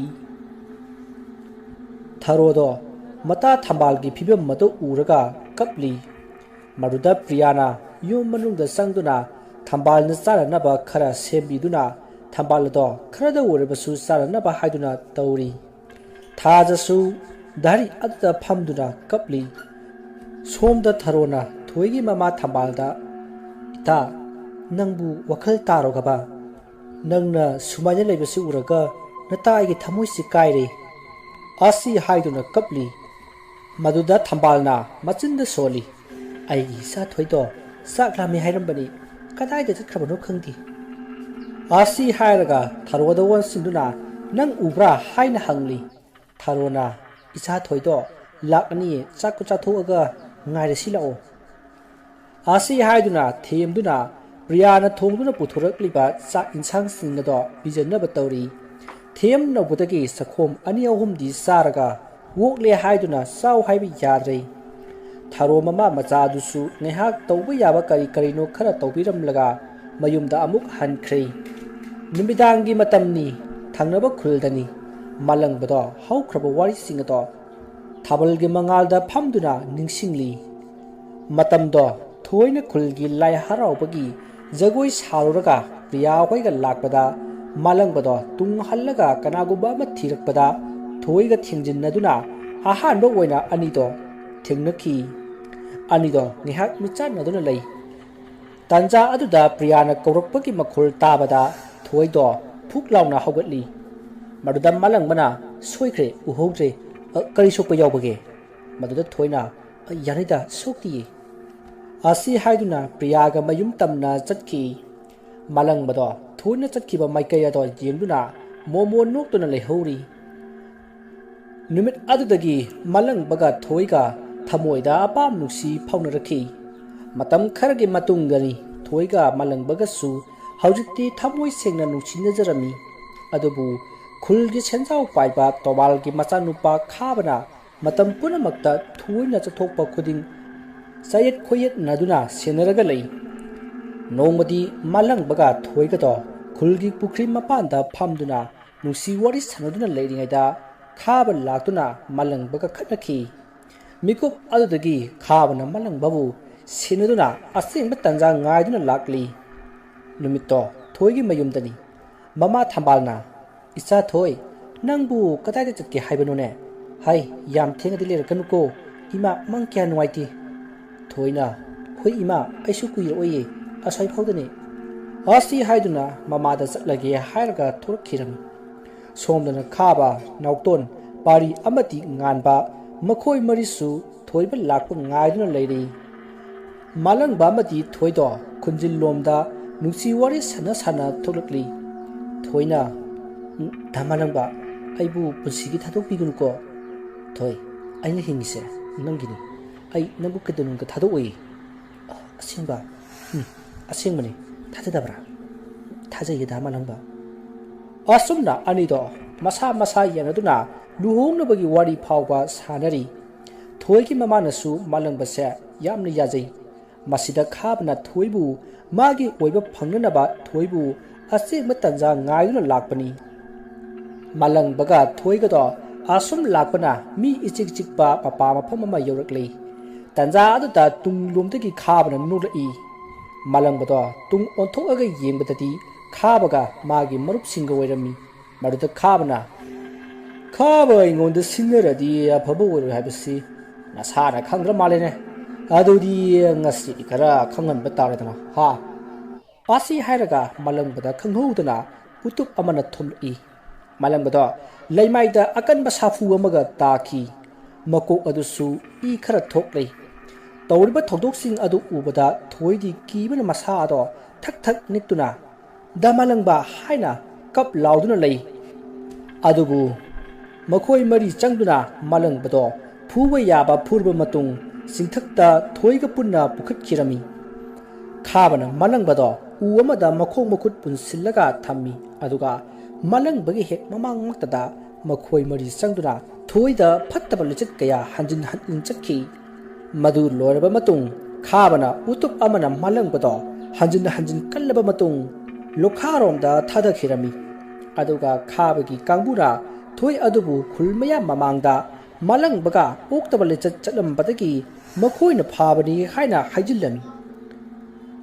ꯊꯥꯔꯣꯗꯣ ꯃꯇꯥ ꯊꯝꯕꯥꯜꯒꯤ ꯐꯤꯕꯝ ꯑꯗꯨ ꯎꯔꯒ ꯀꯞꯂꯤ ꯃꯗꯨꯗ ꯄ꯭ꯔꯤꯌꯥꯅ ꯌꯨꯝ ꯃꯅꯨꯡꯗ ꯆꯪꯗꯨꯅ ꯊꯝꯕꯥꯜꯅ ꯆꯥꯅꯅꯕ ꯈꯔ ꯁꯦꯝꯕꯤꯗꯨꯅ ꯊꯝꯕꯥꯜ ꯑꯗꯣ ꯈꯔꯗ ꯑꯣꯏꯔꯕꯁꯨ ꯆꯥꯅꯅꯕ ꯍꯥꯏꯗꯨꯅ ꯇꯧꯔꯤ ꯊꯥꯖꯁꯨ ꯙꯥꯔꯤ ꯑꯗꯨꯗ ꯐꯝꯗꯨꯅ ꯀꯞꯂꯤ ꯁꯣꯝꯗ ꯊꯥꯔꯣꯅ ꯊꯣꯏꯒꯤ ꯃꯃꯥ ꯊꯝꯕꯥꯜꯗ ꯏꯇꯥ ꯅꯪꯕꯨ ꯋꯥꯈꯜ ꯇꯥꯔꯣꯒꯕ ꯅꯪꯅ ꯁꯨꯃꯥꯏꯅ ꯂꯩꯕꯁꯤ ꯎꯔꯒ ꯅꯇꯥ ꯑꯩꯒꯤ ꯊꯃꯣꯏꯁꯤ ꯀꯥꯏꯔꯦ ꯑꯁꯤ ꯍꯥꯏꯗꯨꯅ ꯀꯞꯂꯤ ꯃꯗꯨꯗ ꯊꯝꯕꯥꯜꯅ ꯃꯆꯤꯟꯗ ꯁꯣꯜꯂꯤ ꯑꯩꯒꯤ ꯏꯆꯥ ꯊꯣꯏꯗꯣ ꯆꯥꯛ ꯂꯥꯝꯃꯤ ꯍꯥꯏꯔꯝꯕꯅꯤ ꯀꯗꯥꯏꯗ ꯆꯠꯈ꯭ꯔꯕꯅꯣ ꯈꯪꯗꯦ ꯑꯁꯤ ꯍꯥꯏꯔꯒ ꯊꯥꯔꯣꯗ ꯑꯣꯟꯁꯤꯟꯗꯨꯅ ꯅꯪ ꯎꯕ꯭ꯔꯥ ꯍꯥꯏꯅ ꯍꯪꯂꯤ ꯊꯥꯔꯣꯅ ꯏꯆꯥ ꯊꯣꯏꯗꯣ ꯂꯥꯛꯑꯅꯤ ꯆꯥꯛꯀ ꯆꯥꯊꯣꯛꯑꯒ ꯉꯥꯏꯔꯁꯤ ꯂꯥꯛꯑꯣ ꯑꯁꯤ ꯍꯥꯏꯗꯨꯅ ꯊꯦꯝꯗꯨꯅ ꯄ꯭ꯔꯤꯌꯥꯅ ꯊꯣꯡꯗꯨꯅ ꯄꯨꯊꯣꯔꯛꯂꯤꯕ ꯆꯥꯛ ꯏꯟꯁꯥꯡꯁꯤꯡ ꯑꯗꯣ ꯄꯤꯖꯅꯕ ꯇꯧꯔꯤ ꯊꯦꯝꯅꯧꯕꯗꯒꯤ ꯆꯈꯣꯝ ꯑꯅꯤ ꯑꯍꯨꯝꯗꯤ ꯆꯥꯔꯒ ꯑꯣꯛꯂꯦ ꯍꯥꯏꯗꯨꯅ ꯆꯥꯎ ꯍꯥꯏꯕ ꯌꯥꯗ꯭ꯔꯦ ꯊꯥꯔꯣ ꯃꯃꯥ ꯃꯆꯥ ꯑꯗꯨꯁꯨ ꯉꯥꯏꯍꯥꯛ ꯇꯧꯕ ꯌꯥꯕ ꯀꯔꯤ ꯀꯔꯤꯅꯣ ꯈꯔ ꯇꯧꯕꯤꯔꯝꯂꯒ ꯃꯌꯨꯝꯗ ꯑꯃꯨꯛ ꯍꯟꯈ꯭ꯔꯦ ꯅꯨꯃꯤꯗꯥꯡꯒꯤ ꯃꯇꯝꯅꯤ ꯊꯪꯅꯕ ꯈꯨꯜꯗꯅꯤ ꯃꯥꯂꯪꯕꯗꯣ ꯍꯧꯈ꯭ꯔꯕ ꯋꯥꯔꯤꯁꯤꯡ ꯑꯗꯣ ꯊꯥꯕꯜꯒꯤ ꯃꯉꯥꯜꯗ ꯐꯝꯗꯨꯅ ꯅꯤꯡꯁꯤꯡꯂꯤ ꯃꯇꯝꯗꯣ ꯊꯣꯏꯅ ꯈꯨꯜꯒꯤ ꯂꯥꯏ ꯍꯔꯥꯎꯕꯒꯤ ꯖꯒꯣꯏ ꯁꯥꯔꯨꯔꯒ ꯄ꯭ꯔꯤꯌꯥ ꯍꯣꯏꯒ ꯂꯥꯛꯄꯗ ꯃꯥꯂꯪꯕꯗꯣ ꯇꯨꯡ ꯍꯜꯂꯒ ꯀꯅꯥꯒꯨꯝꯕ ꯑꯃ ꯊꯤꯔꯛꯄꯗ ꯊꯣꯏꯒ ꯊꯦꯡꯖꯤꯟꯅꯗꯨꯅ ꯑꯍꯥꯟꯕ ꯑꯣꯏꯅ ꯑꯅꯤꯗꯣ ꯊꯦꯡꯅꯈꯤ ꯑꯅꯤꯗꯣ ꯉꯥꯏꯍꯥꯛ ꯃꯤꯆꯥꯟꯅꯗꯨꯅ ꯂꯩ ꯇꯥꯟꯖꯥ ꯑꯗꯨꯗ ꯄ꯭ꯔꯤꯌꯥꯅ ꯀꯧꯔꯛꯄꯒꯤ ꯃꯈꯣꯜ ꯇꯥꯕꯗ ꯊꯣꯏꯗꯣ ꯐꯨꯛ ꯂꯥꯎꯅ ꯍꯧꯒꯠꯂꯤ ꯃꯗꯨꯗ ꯃꯥꯂꯪꯕꯅ ꯁꯣꯏꯈ꯭ꯔꯦ ꯎꯍꯧꯗ꯭ꯔꯦ ꯀꯔꯤ ꯁꯣꯛꯄ ꯌꯥꯎꯕꯒꯦ ꯃꯗꯨꯗ ꯊꯣꯏꯅ ꯌꯥꯅꯤꯗ ꯁꯣꯛꯇꯤꯌꯦ ꯑꯁꯤ ꯍꯥꯏꯗꯨꯅ ꯄ꯭ꯔꯤꯌꯥꯒ ꯃꯌꯨꯝ ꯇꯝꯅ ꯆꯠꯈꯤ ꯃꯥꯂꯪꯕꯗꯣ ꯊꯣꯏꯅ ꯆꯠꯈꯤꯕ ꯃꯥꯏꯀꯩ ꯑꯗꯣ ꯌꯦꯡꯗꯨꯅ ꯃꯣꯃꯣ ꯅꯣꯛꯇꯨꯅ ꯂꯩꯍꯧꯔꯤ ꯅꯨꯃꯤꯠ ꯑꯗꯨꯗꯒꯤ ꯃꯥꯂꯪꯕꯒ ꯊꯣꯏꯒ ꯊꯃꯣꯏꯗ ꯑꯄꯥꯝ ꯅꯨꯡꯁꯤ ꯐꯥꯎꯅꯔꯛꯈꯤ ꯃꯇꯝ ꯈꯔꯒꯤ ꯃꯇꯨꯡꯗꯅꯤ ꯊꯣꯏꯒ ꯃꯥꯂꯪꯕꯒꯁꯨ ꯍꯧꯖꯤꯛꯇꯤ ꯊꯃꯣꯏ ꯁꯦꯡꯅ ꯅꯨꯡꯁꯤꯅꯖꯔꯝꯃꯤ ꯑꯗꯨꯕꯨ ꯈꯨꯜꯒꯤ ꯁꯦꯟꯖꯥꯎ ꯄꯥꯏꯕ ꯇꯣꯕꯥꯜꯒꯤ ꯃꯆꯥꯅꯨꯄꯥ ꯈꯥꯕꯅ ꯃꯇꯝ ꯄꯨꯝꯅꯃꯛꯇ ꯊꯣꯏꯅ ꯆꯠꯊꯣꯛꯄ ꯈꯨꯗꯤꯡ ꯆꯌꯦꯠ ꯈꯣꯏꯌꯦꯠꯅꯗꯨꯅ ꯁꯦꯟꯅꯔꯒ ꯂꯩ ꯅꯣꯡꯃꯗꯤ ꯃꯥꯂꯪꯕꯒ ꯊꯣꯏꯒꯗꯣ ꯈꯨꯜꯒꯤ ꯄꯨꯈ꯭ꯔꯤ ꯃꯄꯥꯟꯗ ꯐꯝꯗꯨꯅ ꯅꯨꯡꯁꯤ ꯋꯥꯔꯤ ꯁꯥꯟꯅꯗꯨꯅ ꯂꯩꯔꯤꯉꯩꯗ खाब लातुना मलंगबग खटनखी मिकुप अदुदगी खाबना मलंगबबु सिनदुना असेंग तंजा गायदुना लाकली नुमितो थोयगी मयुमदनी ममा थंबालना इचा थोय नंगबु कदायदा चटके हाइबनुने हाय याम थेंगदि लेरकनुको इमा मंग क्या नुवाइती थोयना होय इमा आइसु कुइर ओये असै फाउदने आसी हाइदुना ममादा चटलगे हायरगा थोरखिरम सोमदना खाबा नाउतोन पारी अमति गानबा मखोय मरिसु थोयबा लाकपा गायदुना लैरी मालंगबा अमति थोयदो खुंजिल लोमदा नुसी वारी सना सना थोलकली थोयना धामालंगबा आइबु पुसिगी थादोकपिगुनुको थोय आइना हिंगिसे नंगिनी आइ नंबु कदनुंगा थादोओय असिंबा असिंबने थाददबरा थाजय धामालंगबा असुमना अनिदो मसा मसा यनदुना लुहोंगनबगी वारी फावबा सानरी थोयगी ममानसु मालंगबसे यामना याजै मसिदा खाबना थोयबु मागी ओइबा फंगनबा थोयबु असेंग तंजा गायदुना लाकपनी मालंगबगा थोयगदो असुम लाकपना मी इचिक चिकपा पपा मफम मा यौरकले तंजा अदुदा तुंगलोमदगी खाबना नुरई मालंगबदो तुंग ओंथोगगा येंगबददी खाबगा मागी मरुप सिंग ओइरमी मरुदा खाबना खाब इङोंद सिन्नरदी अफब ओइरो हाबसी नसाना खंग्र मालेने अदुदी ngasi खरा खंगन बतारदना हा आसी हायरगा मलंगबदा खंगहौदना उतुप अमना थुमई मलंगबदा लैमाइदा अकनबा साफु अमगा ताखी मकोक अदुसु ई खरा थोकले तौरिबा थौदोकसिंग अदु उबदा थोयदी कीबना मसा अदो थक थक निक्तुना दामालंगबा हायना kap lauduna lei adubu makhoi mari changduna malangbado phuba yaba phurba matung singthakta thoiga punna pukhat khirami khabana malangbado u amada makhong makhut punsillaga thammi aduga malangbagi hek mamang maktada makhoi mari changduna thoida phattaba lichat kaya hanjin hanjin chakhi madu loraba matung khabana utup amana malangbado hanjin hanjin kallaba matung lokharomda thada khirami aduga khabagi kangbura thoi adubu khulmaya mamangda malangbaga oktaba lichat chatlambadagi makhoina phabani haina haijillami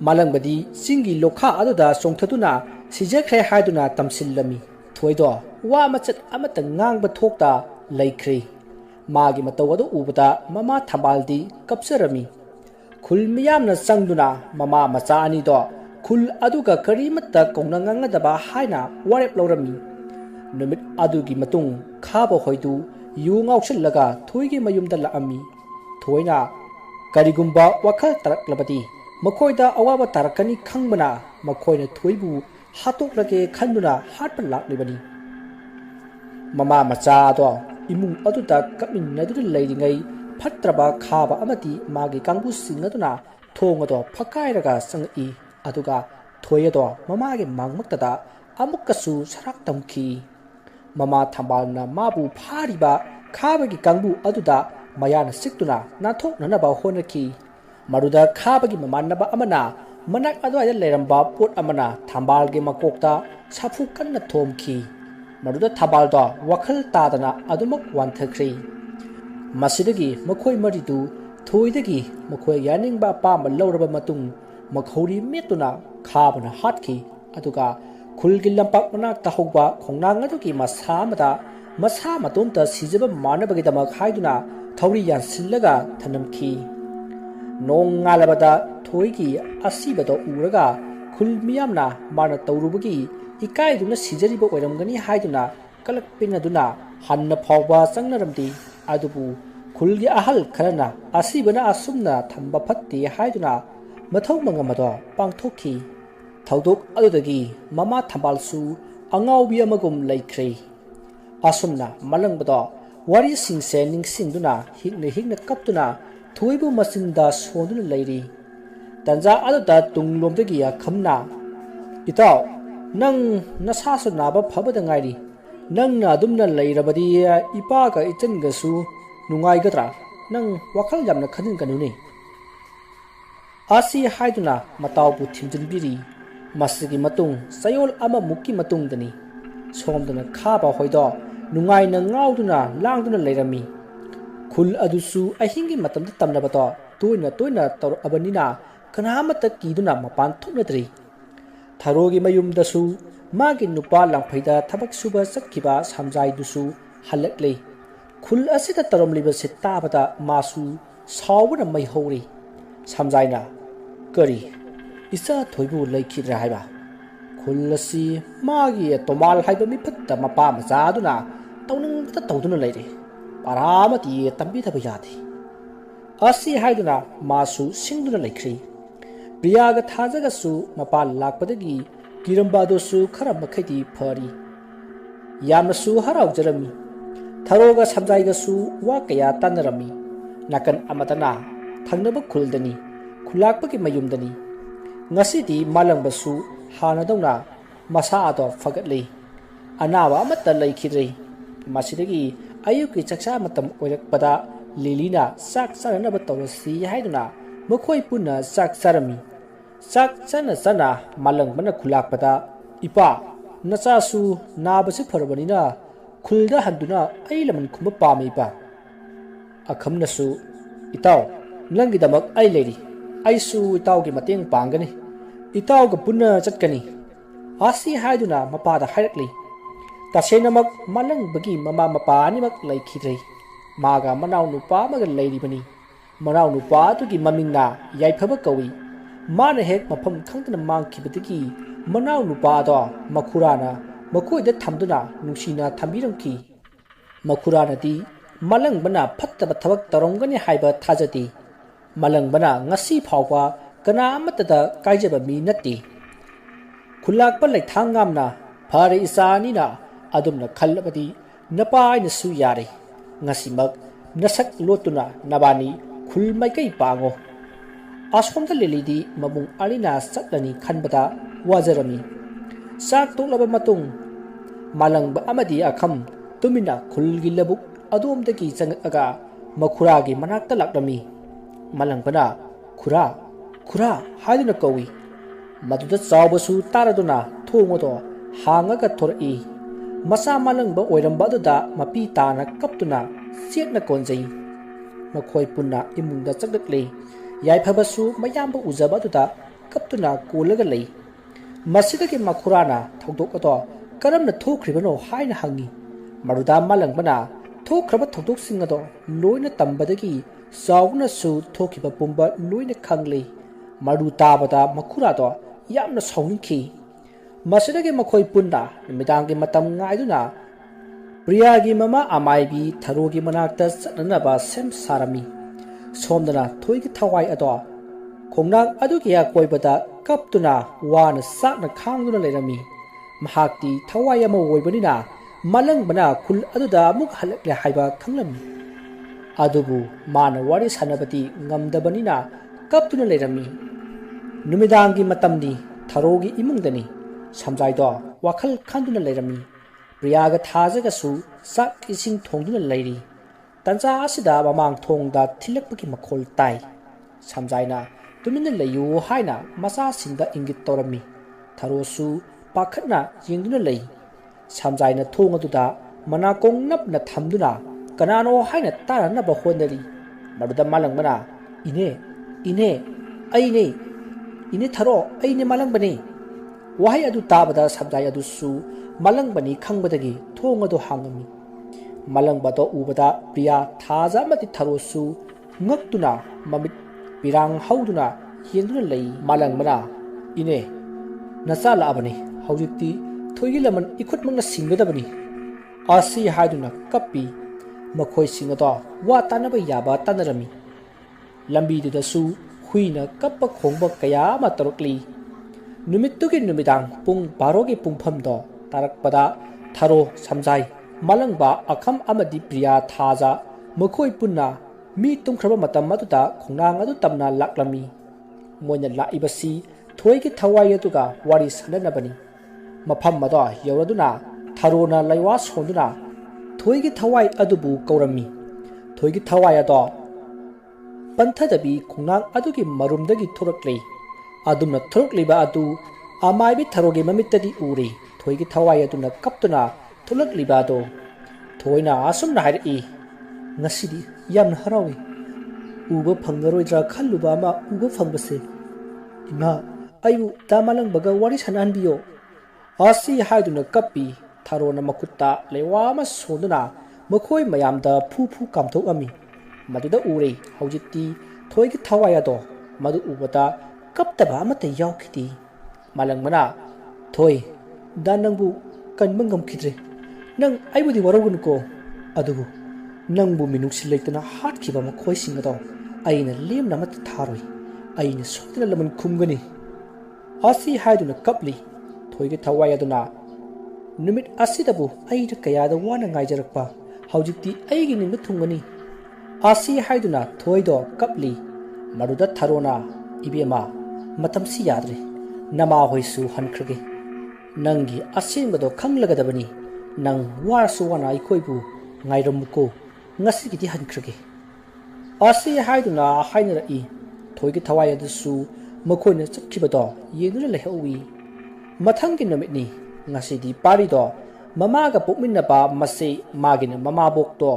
malangbadi singi lokha aduda songthatuna sijakhre haiduna tamsillami thoido wa machat amata ngangba thokta laikhri magi matawadu ubada mama thambaldi kapsarami khul miyamna sangduna mama macha ani do khul aduga karimata kongna ngangadaba haina warep lorami numit adugi matung khaba hoidu yu ngauchillaga thoigi mayumda laami thoina karigumba wakhal taraklabadi makhoida awaba tarakani khangbana makhoina thoibu hatoklage khanduna hatpa laklibani mama macha do imung aduda kaminadu leiringai phatraba khaba amati magi kangbu singaduna thongado phakairaga sangi aduga thoyado mamage mangmaktada amukkasu sarak tamki mama thambalna mabu phariba khabagi kangbu aduda mayana siktuna nathok nanaba honaki maruda khabagi mamannaba amana manak adwaya leiramba pot amana thambalge makokta safu kanna thomki maruda thabalda wakhal tadana adumak wanthakri masidagi makhoi maridu thoidagi makhoi yaningba pamba lawraba matung makhori metuna khabana hatki aduga khulgi lampak manak tahogba khongnang adugi masamada masa matomta sijaba manabagi damak haiduna thawri yan sillaga thanamki nong ngalabada thoigi asibado uraga khulmiyamna mana tawrubagi ikaiduna sijariba oiramgani haiduna kalakpinaduna hanna phawba changnaramdi adubu khulgi ahal kharana asibana asumna thamba phatti haiduna mathau mangamado pangthokhi thaudok adudagi mama thambalsu angaubi amagum laikhre asumna malangbado wari singse ningsingduna higna kaptuna thoibu masinda sonduna leiri tanja aduda tunglomdagi khamna itaw nang nasasu naba phabada ngairi nangna adumna leirabadi ipa ka ichangasu nungai gadra nang wakhal jamna khanin kanuni asi haiduna matawbu thimjinbiri masigi matung sayol ama mukki matung dani somduna khaba hoido nungai na ngauduna langduna leirami khul adusu ahingi matamda tamnabato toina tor abanina kanamata kiduna mapan thuknadri tharogi mayumdasu magi nupa langphaida thabak suba sakkiba samjai dusu halakle khul asita taromliba sitabada masu sawuna mai hori samjaina kari isa thoibu laikhidra haiba khulasi magi tomal haiba mi phatta mapa macha aduna tawning ta tawduna leire paramati tambi thaba yadi asi haiduna masu singduna laikhri priyaga thajaga su mapa lakpadagi kirambado su khara makhadi phari yamsu harau jarami tharoga samjaiga su wa kaya tanarami nakan amatana thangnaba khuldani khulakpagi mayumdani ngasidi malangbasu hanadawna masa ado fagatlei anawa amata laikhidrei masidagi ayuki chaksa matam oirakpada lilina sak saranaba tawrasi haiduna makhoi punna sak sarami sak sana malangbana khulakpada ipa nachasu nabasi pharabanina khulda handuna ailaman khumba pami pa akhamnasu itaw nangi damak ai leiri aisu itaw gi mateng pangani itaw ga punna chatkani asi haiduna mapada hairakli tasenamak malang bagi mama mapa animak laikhidrei maga manau nupa maga leiribani manau nupa tugi mamingna yaifaba kawi mana hek mafam khangtana mangkhibadagi manau nupa do makhurana makhoida thamduna nungsina thambiramki makhurana di malang bana phattaba thabak tarongani haiba thajati malang bana ngasi phawba kana amatada kaijaba mi natti khulakpa laithang ngamna ꯐꯔꯦ ꯏꯆꯥꯅꯤꯅ ꯑꯗꯨꯝꯅ ꯈꯜꯂꯕꯗꯤ ꯅꯄꯥꯏꯅꯁꯨ ꯌꯥꯔꯦ ꯉꯁꯤꯃꯛ ꯅꯁꯛ ꯂꯣꯠꯇꯨꯅ ꯅꯕꯥꯅꯤ ꯈꯨꯜ ꯃꯥꯏꯀꯩ ꯄꯥꯡꯉꯣ ꯑꯁꯣꯝꯗ ꯂꯤꯂꯤꯗꯤ ꯃꯕꯨꯡ ꯑꯅꯤꯅ ꯆꯠꯂꯅꯤ ꯈꯟꯕꯗ ꯋꯥꯖꯔꯝꯃꯤ ꯆꯥꯛ ꯇꯣꯛꯂꯕ ꯃꯇꯨꯡ ꯃꯥꯂꯪꯕ ꯑꯃꯗꯤ ꯑꯈꯝ ꯇꯨꯃꯤꯟꯅ ꯈꯨꯜꯒꯤ ꯂꯧꯕꯨꯛ ꯑꯗꯣꯝꯗꯒꯤ ꯆꯪꯉꯛꯑꯒ ꯃꯈꯨꯔꯥꯒꯤ ꯃꯅꯥꯛꯇ ꯂꯥꯛꯂꯝꯃꯤ ꯃꯥꯂꯪꯕꯅ ꯈꯨꯔꯥ ꯈꯨꯔꯥ ꯍꯥꯏꯗꯨꯅ ꯀꯧꯏ ꯃꯗꯨꯗ ꯆꯥꯎꯕꯁꯨ ꯇꯥꯔꯗꯨꯅ ꯊꯣꯡ ꯑꯗꯣ ꯍꯥꯡꯉꯒ ꯊꯣꯔꯛꯏ ꯃꯆꯥ ꯃꯥꯂꯪꯕ ꯑꯣꯏꯔꯝꯕ ꯑꯗꯨꯗ ꯃꯄꯤ ꯇꯥꯅ ꯀꯞꯇꯨꯅ ꯆꯦꯠꯅ ꯀꯣꯟꯖꯩ ꯃꯈꯣꯏ ꯄꯨꯟꯅ ꯏꯃꯨꯡꯗ ꯆꯪꯂꯛꯂꯤ ꯌꯥꯏꯐꯕꯁꯨ ꯃꯌꯥꯝꯕ ꯎꯖꯕ ꯑꯗꯨꯗ ꯀꯞꯇꯨꯅ ꯀꯣꯜꯂꯒ ꯂꯩ ꯃꯁꯤꯗꯒꯤ ꯃꯈꯨꯔꯥꯅ ꯊꯧꯗꯣꯛ ꯑꯗꯣ ꯀꯔꯝꯅ ꯊꯣꯛꯈ꯭ꯔꯤꯕꯅꯣ ꯍꯥꯏꯅ ꯍꯪꯉꯤ ꯃꯗꯨꯗ ꯃꯥꯂꯪꯕꯅ ꯊꯣꯛꯈ꯭ꯔꯕ ꯊꯧꯗꯣꯛꯁꯤꯡ ꯑꯗꯣ ꯂꯣꯏꯅ ꯇꯝꯕꯗꯒꯤ ꯆꯥꯎꯕꯅꯁꯨ ꯊꯣꯛꯈꯤꯕ ꯄꯨꯝꯕ ꯂꯣꯏꯅ ꯈꯪꯂꯤ ꯃꯔꯨ ꯇꯥꯕꯗ ꯃꯈꯨꯔꯥꯗꯣ ꯌꯥꯝꯅ ꯁꯥꯎꯅꯤꯡꯈꯤ ꯃꯁꯤꯗꯒꯤ ꯃꯈꯣꯏ ꯄꯨꯟꯅ ꯅꯨꯃꯤꯗꯥꯡꯒꯤ ꯃꯇꯝ ꯉꯥꯏꯗꯨꯅ ꯄ꯭ꯔꯤꯌꯥꯒꯤ ꯃꯃꯥ ꯑꯃꯥꯏꯕꯤ ꯊꯔꯣꯒꯤ ꯃꯅꯥꯛꯇ ꯆꯠꯅꯅꯕ ꯁꯦꯝ ꯁꯥꯔꯝꯃꯤ ꯁꯣꯝꯗꯅ ꯊꯣꯏꯒꯤ ꯊꯋꯥꯏ ꯑꯗꯣ ꯈꯣꯡꯅꯥꯡ ꯑꯗꯨꯒꯤ ꯑꯀꯣꯏꯕꯗ ꯀꯞꯇꯨꯅ ꯋꯥꯅ ꯆꯥꯛꯅ ꯈꯥꯡꯗꯨꯅ ꯂꯩꯔꯝꯃꯤ ꯃꯍꯥꯛꯇꯤ ꯊꯋꯥꯏ ꯑꯃ ꯑꯣꯏꯕꯅꯤꯅ ꯃꯥꯂꯪꯕꯅ ꯈꯨꯜ ꯑꯗꯨꯗ ꯑꯃꯨꯛ ꯍꯜꯂꯛꯂꯦ ꯍꯥꯏꯕ ꯈꯪꯂꯝꯃꯤ ꯑꯗꯨꯕꯨ ꯃꯥꯅ ꯋꯥꯔꯤ ꯁꯥꯟꯅꯕꯗꯤ ꯉꯝꯗꯕꯅꯤꯅ ꯀꯞꯇꯨꯅ ꯂꯩꯔꯝꯃꯤ ꯅꯨꯃꯤꯗꯥꯡꯒꯤ ꯃꯇꯝꯅꯤ ꯊꯔꯣꯒꯤ ꯏꯃꯨꯡꯗꯅꯤ ꯁꯝꯖꯥꯏꯗꯣ ꯋꯥꯈꯜ ꯈꯟꯗꯨꯅ ꯂꯩꯔꯝꯃꯤ ꯄ꯭ꯔꯤꯌꯥꯒ ꯊꯥꯖꯒꯁꯨ ꯆꯥꯛ ꯏꯁꯤꯡ ꯊꯣꯡꯗꯨꯅ ꯂꯩꯔꯤ ꯇꯟꯖꯥ ꯑꯁꯤꯗ ꯃꯃꯥꯡ ꯊꯣꯡꯗ ꯊꯤꯜꯂꯛꯄꯒꯤ ꯃꯈꯣꯜ ꯇꯥꯏ ꯁꯝꯖꯥꯏꯅ ꯇꯨꯃꯤꯟꯅ ꯂꯩꯌꯨ ꯍꯥꯏꯅ ꯃꯆꯥꯁꯤꯡꯗ ꯏꯪꯒꯤꯠ ꯇꯧꯔꯝꯃꯤ ꯊꯔꯣꯁꯨ ꯄꯥꯈꯠꯅ ꯌꯦꯡꯗꯨꯅ ꯂꯩ ꯁꯝꯖꯥꯏꯅ ꯊꯣꯡ ꯑꯗꯨꯗ ꯃꯅꯥꯀꯣꯡ ꯅꯞꯅ ꯊꯝꯗꯨꯅ ꯀꯅꯥꯅꯣ ꯍꯥꯏꯅ ꯇꯥꯅꯅꯕ ꯍꯣꯠꯅꯔꯤ ꯃꯗꯨꯗ ꯃꯥꯂꯪꯕꯅ ꯏꯅꯦ ꯏꯅꯦ ꯑꯩꯅꯦ ꯏꯅꯦ ꯊꯔꯣ ꯑꯩꯅꯦ ꯃꯥꯂꯪꯕꯅꯦ ꯋꯥꯍꯩ ꯑꯗꯨ ꯇꯥꯕꯗ ꯁꯝꯖꯥꯏ ꯑꯗꯨꯁꯨ ꯃꯥꯂꯪꯕꯅꯤ ꯈꯪꯕꯗꯒꯤ ꯊꯣꯡ ꯑꯗꯨ ꯍꯥꯡꯉꯝꯃꯤ ꯃꯥꯂꯪꯕ ꯑꯗꯨ ꯎꯕꯗ ꯄ꯭ꯔꯤꯌꯥ ꯊꯥꯖ ꯑꯃꯗꯤ ꯊꯔꯣꯁꯨ ꯉꯛꯇꯨꯅ ꯃꯃꯤꯠ ꯄꯤꯔꯥꯡ ꯍꯧꯗꯨꯅ ꯌꯦꯡꯗꯨꯅ ꯂꯩ ꯃꯥꯂꯪꯕꯅ ꯏꯅꯦ ꯅꯆꯥ ꯂꯥꯛꯑꯕꯅꯤ ꯍꯧꯖꯤꯛꯇꯤ ꯊꯣꯏꯒꯤ ꯂꯃꯟ ꯏꯈꯨꯠꯃꯛꯅ ꯁꯤꯡꯒꯗꯕꯅꯤ ꯑꯁꯤ ꯍꯥꯏꯗꯨꯅ ꯀꯞꯄꯤ ꯃꯈꯣꯏꯁꯤꯡ ꯑꯗꯣ ꯋꯥ ꯇꯥꯟꯅꯕ ꯌꯥꯕ ꯇꯥꯟꯅꯔꯝꯃꯤ ꯂꯝꯕꯤꯗꯨꯗꯁꯨ ꯍꯨꯏꯅ ꯀꯞꯄ ꯈꯣꯡꯕ ꯀꯌా ꯑꯃ ꯇꯧꯔꯛꯂꯤ ꯅꯨꯃꯤꯠꯇꯨꯒꯤ ꯅꯨꯃꯤꯗꯥꯡ ꯄꯨꯡ 12ꯒꯤ ꯄꯨꯡꯐꯝꯗꯣ ꯇꯥꯔꯛꯄꯗ ꯊꯔꯣ ꯁꯝꯖꯥꯏ ꯃꯥꯂꯪꯕ ꯑꯈꯝ ꯑꯃꯗꯤ ꯄ꯭ꯔꯤꯌꯥ ꯊꯥꯖ ꯃꯈꯣꯏ ꯄꯨꯟꯅ ꯃꯤ ꯇꯨꯝꯈ꯭ꯔꯕ ꯃꯇꯝ ꯑꯗꯨꯗ ꯈꯣꯡꯅꯥꯡ ꯑꯗꯨ ꯇꯝꯅ ꯂꯥꯛꯂꯝꯃꯤ ꯃꯣꯏꯅ ꯂꯥꯛꯏꯕꯁꯤ ꯊꯣꯏꯒꯤ ꯊꯋꯥꯏ ꯑꯗꯨꯒ ꯋꯥꯔꯤ ꯁꯥꯟꯅꯅꯕꯅꯤ ꯃꯐꯝ ꯑꯗꯣ ꯌꯧꯔꯗꯨꯅ ꯊꯔꯣꯅ ꯂꯩꯋꯥ ꯁꯣꯟꯗꯨꯅ ꯊꯣꯏꯒꯤ ꯊꯋꯥꯏ ꯑꯗꯨꯕꯨ ꯀꯧꯔꯝꯃꯤ ꯊꯣꯏꯒꯤ ꯊꯋꯥꯏ ꯑꯗꯣ ꯄꯟꯊꯗꯕꯤ ꯈꯣꯡꯅꯥꯡ ꯑꯗꯨꯒꯤ ꯃꯔꯨꯝꯗꯒꯤ ꯊꯣꯔꯛꯂꯤ ꯑꯗꯨꯝꯅ ꯊꯣꯔꯛꯂꯤꯕ ꯑꯗꯨ ꯑꯃꯥꯏꯕꯤ ꯊꯔꯣꯒꯤ ꯃꯃꯤꯠꯇꯗꯤ ꯎꯔꯤ ꯊꯣꯏꯒꯤ ꯊꯋꯥꯏ ꯑꯗꯨꯅ ꯀꯞꯇꯨꯅ ꯊꯣꯛꯂꯛꯂꯤꯕ ꯑꯗꯣ ꯊꯣꯏꯅ ꯑꯁꯨꯝꯅ ꯍꯥꯏꯔꯛꯏ ꯉꯁꯤꯗꯤ ꯌꯥꯝꯅ ꯍꯔꯥꯎꯏ ꯎꯕ ꯐꯪꯉꯔꯣꯏꯗ꯭ꯔꯥ ꯈꯜꯂꯨꯕ ꯑꯃ ꯎꯕ ꯐꯪꯕꯁꯦ ꯏꯃꯥ ꯑꯩꯕꯨ ꯗꯥ ꯃꯥꯂꯪꯕꯒ ꯋꯥꯔꯤ ꯁꯥꯟꯅꯍꯟꯕꯤꯌꯣ ꯑꯁꯤ ꯍꯥꯏꯗꯨꯅ ꯀꯞꯄꯤ ꯊꯔꯣꯅ ꯃꯈꯨꯠꯇ ꯂꯩꯋꯥ ꯑꯃ ꯁꯣꯟꯗꯨꯅ ꯃꯈꯣꯏ ꯃꯌꯥꯝꯗ ꯐꯨ ꯐꯨ ꯀꯥꯝꯊꯣꯛꯑꯝꯃꯤ ꯃꯗꯨꯗ ꯎꯔꯦ ꯍꯧꯖꯤꯛꯇꯤ ꯊꯣꯏꯒꯤ ꯊꯋꯥꯏ ꯑꯗꯣ ꯃꯗꯨ ꯎꯕꯗ ꯀꯞꯇꯕ ꯑꯃꯠꯇ ꯌꯥꯎꯈꯤꯗꯦ ꯃꯥꯂꯪꯕꯅ ꯊꯣꯏ ꯗꯥ ꯅꯪꯕꯨ ꯀꯟꯕ ꯉꯝꯈꯤꯗ꯭ꯔꯦ ꯅꯪ ꯑꯩꯕꯨꯗꯤ ꯋꯥꯔꯧꯒꯅꯨꯀꯣ ꯑꯗꯨꯕꯨ ꯅꯪꯕꯨ ꯃꯤꯅꯨꯡꯁꯤ ꯂꯩꯇꯅ ꯍꯥꯠꯈꯤꯕ ꯃꯈꯣꯏꯁꯤꯡ ꯑꯗꯣ ꯑꯩꯅ ꯂꯦꯝꯅ ꯑꯃꯠꯇ ꯊꯥꯔꯣꯏ ꯑꯩꯅ ꯁꯣꯏꯗꯅ ꯂꯃꯟ ꯈꯨꯝꯒꯅꯤ ꯑꯁꯤ ꯍꯥꯏꯗꯨꯅ ꯀꯞꯂꯤ ꯊꯣꯏꯒꯤ ꯊꯋꯥꯏ ꯑꯗꯨꯅ ꯅꯨꯃꯤꯠ ꯑꯁꯤꯗꯕꯨ ꯑꯩꯅ ꯀꯌꯥꯗ ꯋꯥꯅ ꯉꯥꯏꯖꯔꯛꯄ ꯍꯧꯖꯤꯛꯇꯤ ꯑꯩꯒꯤ ꯅꯤꯡꯕ ꯊꯨꯡꯒꯅꯤ ꯑꯁꯤ ꯍꯥꯏꯗꯨꯅ ꯊꯣꯏꯗꯣ ꯀꯞꯂꯤ ꯃꯗꯨꯗ ꯊꯔꯣꯅ ꯏꯕꯦꯝꯃ ꯃꯇꯝꯁꯤ ꯌꯥꯗ꯭ꯔꯦ ꯅꯃꯥꯍꯣꯏꯁꯨ ꯍꯟꯈ꯭ꯔꯒꯦ ꯅꯪꯒꯤ ꯑꯁꯦꯡꯕꯗꯣ ꯈꯪꯂꯒꯗꯕꯅꯤ ꯅꯪ ꯋꯥꯔꯁꯨ ꯋꯥꯅ ꯑꯩꯈꯣꯏꯕꯨ ꯉꯥꯏꯔꯝꯃꯨꯀꯣ ꯉꯁꯤꯒꯤꯗꯤ ꯍꯟꯈ꯭ꯔꯒꯦ ꯑꯁꯤ ꯍꯥꯏꯗꯨꯅ ꯍꯥꯏꯅꯔꯛꯏ ꯊꯣꯏꯒꯤ ꯊꯋꯥꯏ ꯑꯗꯨꯁꯨ ꯃꯈꯣꯏꯅ ꯆꯠꯈꯤꯕꯗꯣ ꯌꯦꯡꯗꯨꯅ ꯂꯩꯍꯧꯏ ꯃꯊꯪꯒꯤ ꯅꯨꯃꯤꯠꯅꯤ ꯉꯁꯤꯗꯤ ꯄꯥꯔꯤꯗꯣ ꯃꯃꯥꯒ ꯄꯣꯛꯃꯤꯟꯅꯕ ꯃꯆꯦ ꯃꯥꯒꯤꯅ ꯃꯃꯥꯕꯣꯛꯇꯣ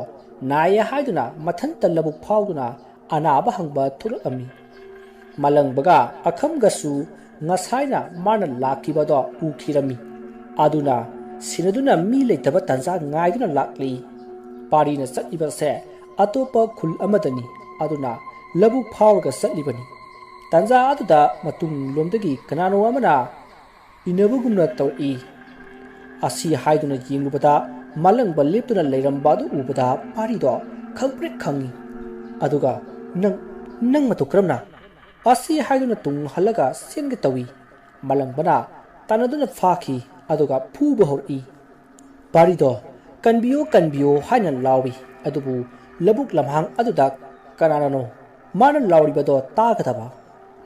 ꯅꯥꯏꯌꯦ ꯍꯥꯏꯗꯨꯅ ꯃꯊꯟꯇ ꯂꯧꯕꯨꯛ ꯐꯥꯎꯗꯨꯅ ꯑꯅꯥꯕ ꯍꯪꯕ ꯊꯣꯛꯂꯛꯑꯝꯃꯤ ꯃꯥꯂꯪꯕꯒ ꯑꯈꯝꯒꯁꯨ ꯉꯁꯥꯏꯅ ꯃꯥꯅ ꯂꯥꯛꯈꯤꯕꯗꯣ ꯎꯈꯤꯔꯝꯃꯤ ꯑꯗꯨꯅ ꯁꯤꯟꯅꯗꯨꯅ ꯃꯤ ꯂꯩꯇꯕ ꯇꯟꯖꯥ ꯉꯥꯏꯗꯨꯅ ꯂꯥꯛꯂꯤ ꯄꯥꯔꯤꯅ ꯆꯠꯂꯤꯕꯁꯦ ꯑꯇꯣꯞꯄ ꯈꯨꯜ ꯑꯃꯗꯅꯤ ꯑꯗꯨꯅ ꯂꯧꯕꯨꯛ ꯐꯥꯎꯔꯒ ꯆꯠꯂꯤꯕꯅꯤ ꯇꯟꯖꯥ ꯑꯗꯨꯗ ꯃꯇꯨꯡꯂꯣꯝꯗꯒꯤ ꯀꯅꯥꯅꯣ ꯑꯃꯅ ꯏꯟꯅꯕꯒꯨꯝꯅ ꯇꯧꯔꯛꯏ ꯑꯁꯤ ꯍꯥꯏꯗꯨꯅ ꯌꯦꯡꯂꯨꯕꯗ ꯃꯥꯂꯪꯕ ꯂꯦꯞꯇꯨꯅ ꯂꯩꯔꯝꯕ ꯑꯗꯨ ꯎꯕꯗ ꯄꯥꯔꯤꯗꯣ ꯈꯪꯄ꯭ꯔꯦꯛ ꯈꯪꯉꯤ ꯑꯗꯨꯒ ꯅꯪ ꯃꯇꯧ ꯀꯔꯝꯅ ꯑꯁꯤ ꯍꯥꯏꯗꯨꯅ ꯇꯨꯡ ꯍꯜꯂꯒ ꯆꯦꯟꯒꯦ ꯇꯧꯏ ꯃꯥꯂꯪꯕꯅ ꯇꯥꯟꯅꯗꯨꯅ ꯐꯥꯈꯤ aduga phuba hori pari do kanbiyo haina lawi adubu labuk lamhang aduda kanana no mana lawi bado ta kadaba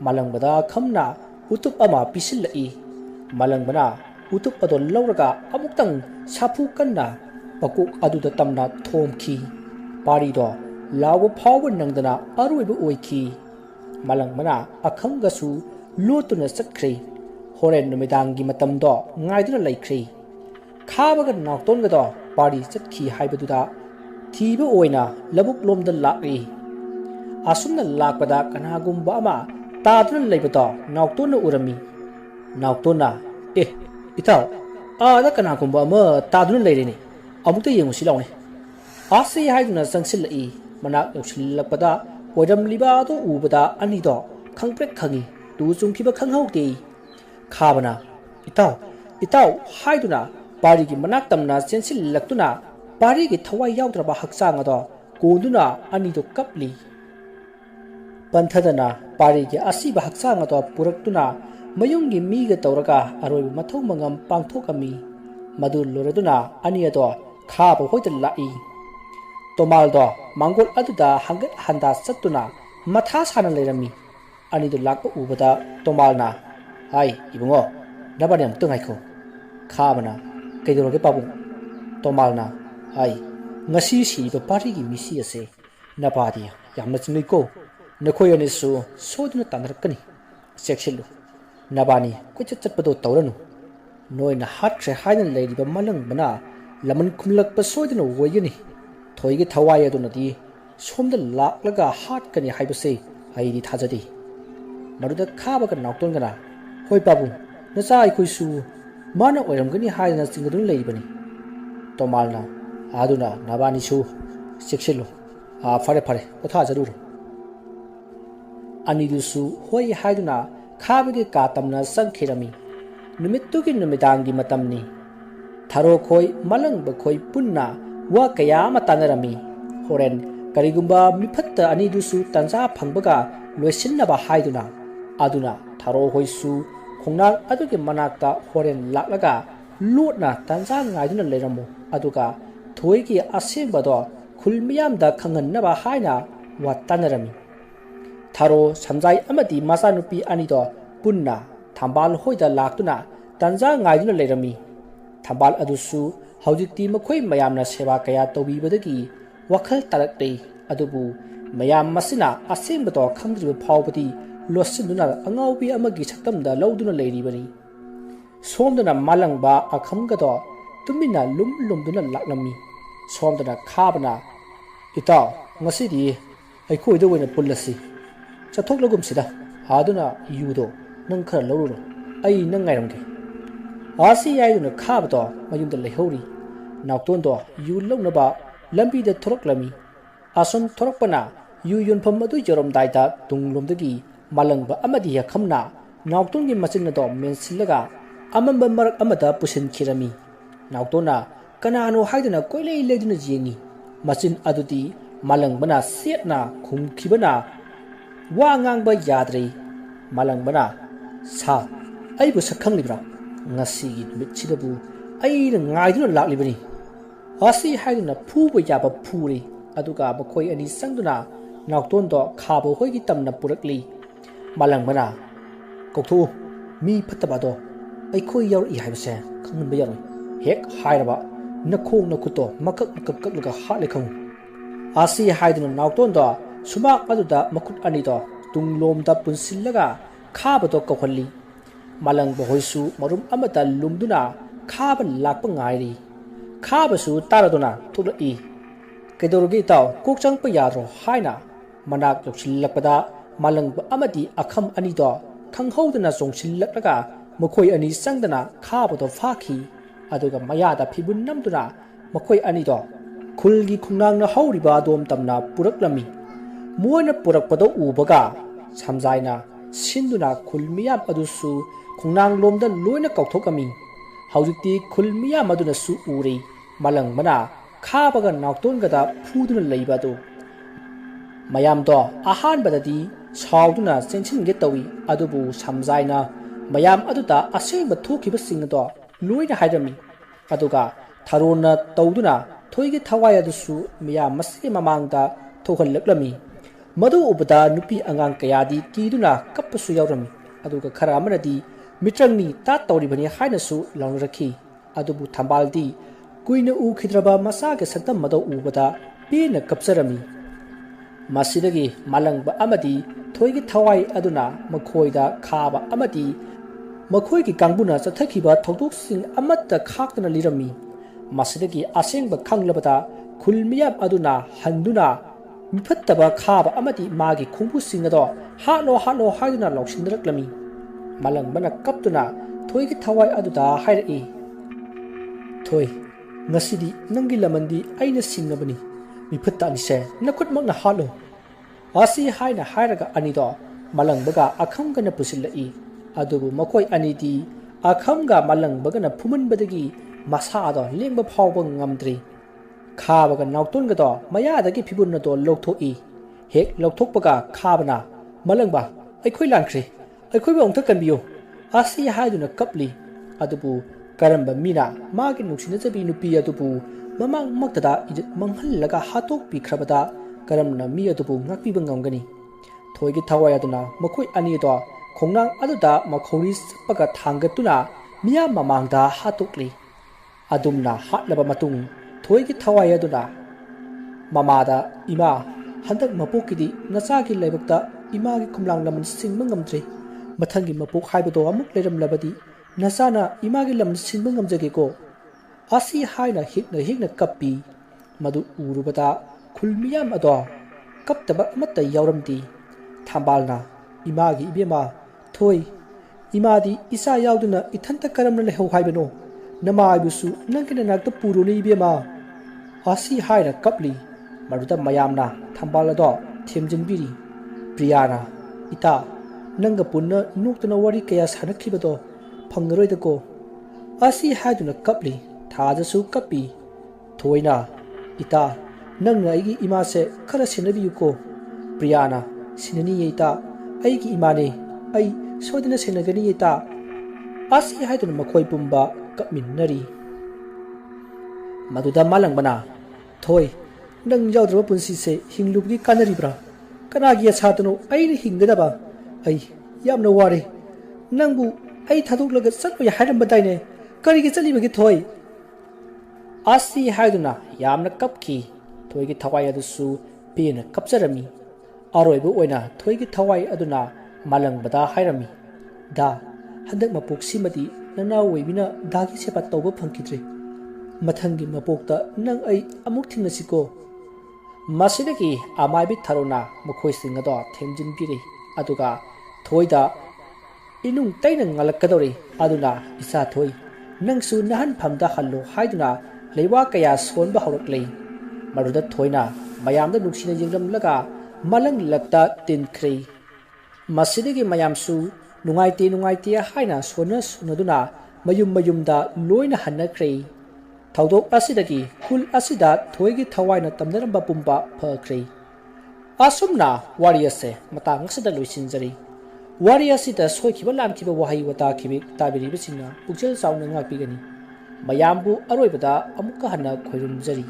malang bada khamna utup ama pisil lai malang bana utup ado lawraga amuktang sapu kanna pakuk aduda tamna thomki pari do lawa phawa nangdana aruibu oiki malang bana akhamgasu lotuna sakre horen numidangi matamdo ngaiduna laikre khabaga nakton gado pari chatki haibaduda thiba oina labuk lomda lakri asumna lakpada kanagumba ama taduna leibado naktona urami naktona itaw ada kanagumba ama taduna leireni amukta yengusi lawne ase haiduna sangsilai manak yausilakpada oiramliba do ubada anido khangprek khangi tu chungkiba khanghauti khabana itaw haiduna pari gi manak tamna sensil laktuna pari gi thawai yaudra hakchang ado konduna anido kapli panthadana pari gi asiba hakchang ado puraktuna mayunggi miga tawraga aroi mathau mangam pangthokami madul loreduna ani ado khaba hoidal lai tomal do mangol aduda hangat handa satuna matha sana lerami ani do lakpa ubada tomalna hai ibungo nabani am tungai ko khabana kaidoroge pabu tomalna hai ngasi si ba pari gi misi ase napadi yamna chinai ko nakhoi ani su soduna tanrakani sekshilu nabani kuchat chatpado tawranu noina hatre hainan leiriba malang bana laman khumlak pa soduna woyini thoigi thawai adunadi somda laklaga hat kani haibase haidi thajadi maruda khabaga nakton gana hoi babu nacha aikhoisu mana oiramgani haina singadun leibani tomalna aduna nabani su sekshilu fare otha jaruru ani dusu hoi haiduna khabage ka tamna sangkhirami numittugi numidangi matamni tharo khoi malang ba khoi punna wa kaya matanarami horen karigumba mifatta ani dusu tanja phangbaga loisinna haiduna aduna tharo hoisu khongnang adugi manakta horen laklaga lutna tanja ngaiduna leiramu aduga thoigi asembado khulmiyamda khanganna haina wa tanarami tharo samjai amadi masanupi anido punna thambal hoida laktuna tanja ngaiduna leirami thambal adusu haujikti makhoi mayamna seba kaya tobibadagi wakhal tarakte adubu mayam masina asembado khangdriba phawbadi losinduna angaubi amagi saktamda lawduna leiribani somdana malangba akhamgado tumina lumduna laklami somdana khabana itaw ngasidi aikhoida wena pullasi chathok aduna yudo nang khara lawro ai nang ngairamge asi yaiduna khabado mayumda lehori naktondo yu lawnaba lambi da thoroklami asum thoropana yu yunpham adu jorom daida tunglomdagi malangba amadi yakhamna naktongi machinado mensilaga amamba marak amada pusin khirami naktona kanano haiduna koilei leduna jengi machin adudi malangbana setna khumkhibana wa ngangba yadrei malangbana sa aibu sakhanglibra ngasi mitchidabu aina ngaiduna laklibani asi haiduna phuba yaba phuri aduga bakhoi ani sangduna naktondo khabo hoigi tamna purakli malangbana kokthu mi phatabado aikhoi yaur I haibase khanganba yaroi hek hairaba nakhong nakhuto makak laga hatle khang asi haiduna naktondo sumak aduda makhut anido tunglomda punsillaga khabado kokhalli malang bohoisu marum amata lumduna khaba lakpa ngairi khabasu taraduna thulai kedorogi taw kokchang pa yadro haina manak loksilakpada malang amadi akham anido khanghodana songsillaklaga makhoi ani sangdana khabado phakhi aduga mayada phibun namduna makhoi anido khulgi khungnangna hauriba dom tamna puraklami moina purakpado ubaga samjaina sinduna khulmiyam adusu khungnang lomda loina kauthokami haujikti khulmiyam aduna su uri malang mana khabaga naktonga phuduna leibado mayamdo ahan badadi sauduna sensin ge tawi adubu samjaina mayam aduda asengba thokhiba singdo लोइना हाइरमी अदुगा थारोना तौदुना थोइगे थवाय अदुसु मिया मसगे ममांगदा थोहल्लक्लमी मदु उबदा नुपी अंगांग कयादी कीदुना कप्पसु यावरमी अदुगा खरा अमनदी मित्रंगनी ता तौरिबनी हाइनसु लाउनरखी अदुबु थंबालदी कुइना उखिद्रबा मसागे सतम मदौ उबदा पेना कप्सरमी मसिदगी मालंगबा अमदी थोइगे थवाय अदुना मखोइदा खाबा अमदी मखोइगी कांगबुना चथखिबा थौदोकसिंग अमत्ता खाक्तना लिरमी मसिदगी असेंगबा खंगलबदा खुलमियाब अदुना हंदुना मिफत्तबा खाबा अमदी मागी खुंबुसिंग अदो हालो हालो हाइदुना लौसिंदरक्लमी मालंगबना कप्तुना थोइगे थवाय अदुदा हाइरई थोइ ngасidi nangi lamandi aina singnabani mifutta anise nakutmakna halo asi haina hairaga anido malangbaga akhamgana pusilai adubu makoi anidi akhamga malangbagana phumunbadagi masa ado lengba phawba ngamdri khabaga nautunga do mayadagi phibunna do lokthoi hek lokthokpaga khabana malangba aikhoi lankhri aikhoi ba ongtha kanbiyo asi haiduna kapli adubu karamba mina magi nuksina jabi nupi adubu mamang maktada ijit manghallaga hatok pikhrabada karamna mi adubu ngakpi bangamgani thoigi thawai aduna makoi ani do khongnang aduda makhori paga thangatuna miya mamangda hatokli adumna hatlaba matung thoigi thawai aduna mamada ima handak mapokidi nachagi laibakta ima gi khumlang laman singma ngamdre mathangi mapok haibado amuk leram labadi nasana imagi lam sinba ngamjage ko asi haina hikna kappi madu urubata khulmiyam ado kaptaba amatta yawramdi thambalna imagi ibema thoi imadi isa yawduna ithanta karamna lehau haibano namaibusu nangkina nakta puruni ibema asi haina kapli maruda mayamna thambalado themjinbiri priyana ita nanga punna nuktana wari kaya sanakhibado फंगरोइदको असी हाइदुना कपली थाजसु कपी थोइना इता नंग आइगी इमासे खरा सेनबियुको प्रियाना सिननी येता आइगी इमाने आई सोदना सेनगनी येता असी हाइदुना मखोइ पुंबा कपमिन्नरी मदुदा मालंगबना थोइ नंग यावद्रबा पुंसिसे हिंगलुबगी कानरिब्रा कनागी अछातनो आइनि हिंगदबा आई यामना वारे नंगबु ai thaduk laga satwa hairam badaine karigi chali bagi thoi asi haiduna yamna kapki thoi gi thawai adusu pena kapjarami aroibu oina thoi gi thawai aduna malang bada hairami da handak mapok simadi nana oibina dagi sepa tawba phangkidre mathangi mapokta nang ai amuk thingnasiko masidagi amaibi tharona mukhoi singado themjin piri aduga thoida inung taina ngalakadori aduna isa thoi nangsu nahan phamda hallo haiduna leiwa kaya sonba horoklei maruda thoina mayamda nuksina jingram laga malang lakta tinkrei masidigi mayamsu nungaite haina sona sunaduna mayumda loina hanakrei thaudok asidagi khul asida thoigi thawaina tamnaramba pumba phakrei asumna warriors matang sada luisinjari वारियासिता सोइखिबा लानखिबा वहाई वता खिबि ताबिरिबसिंगा पुक्चल साउना ngapi gani mayambu aroibada amuka hana khoirumjari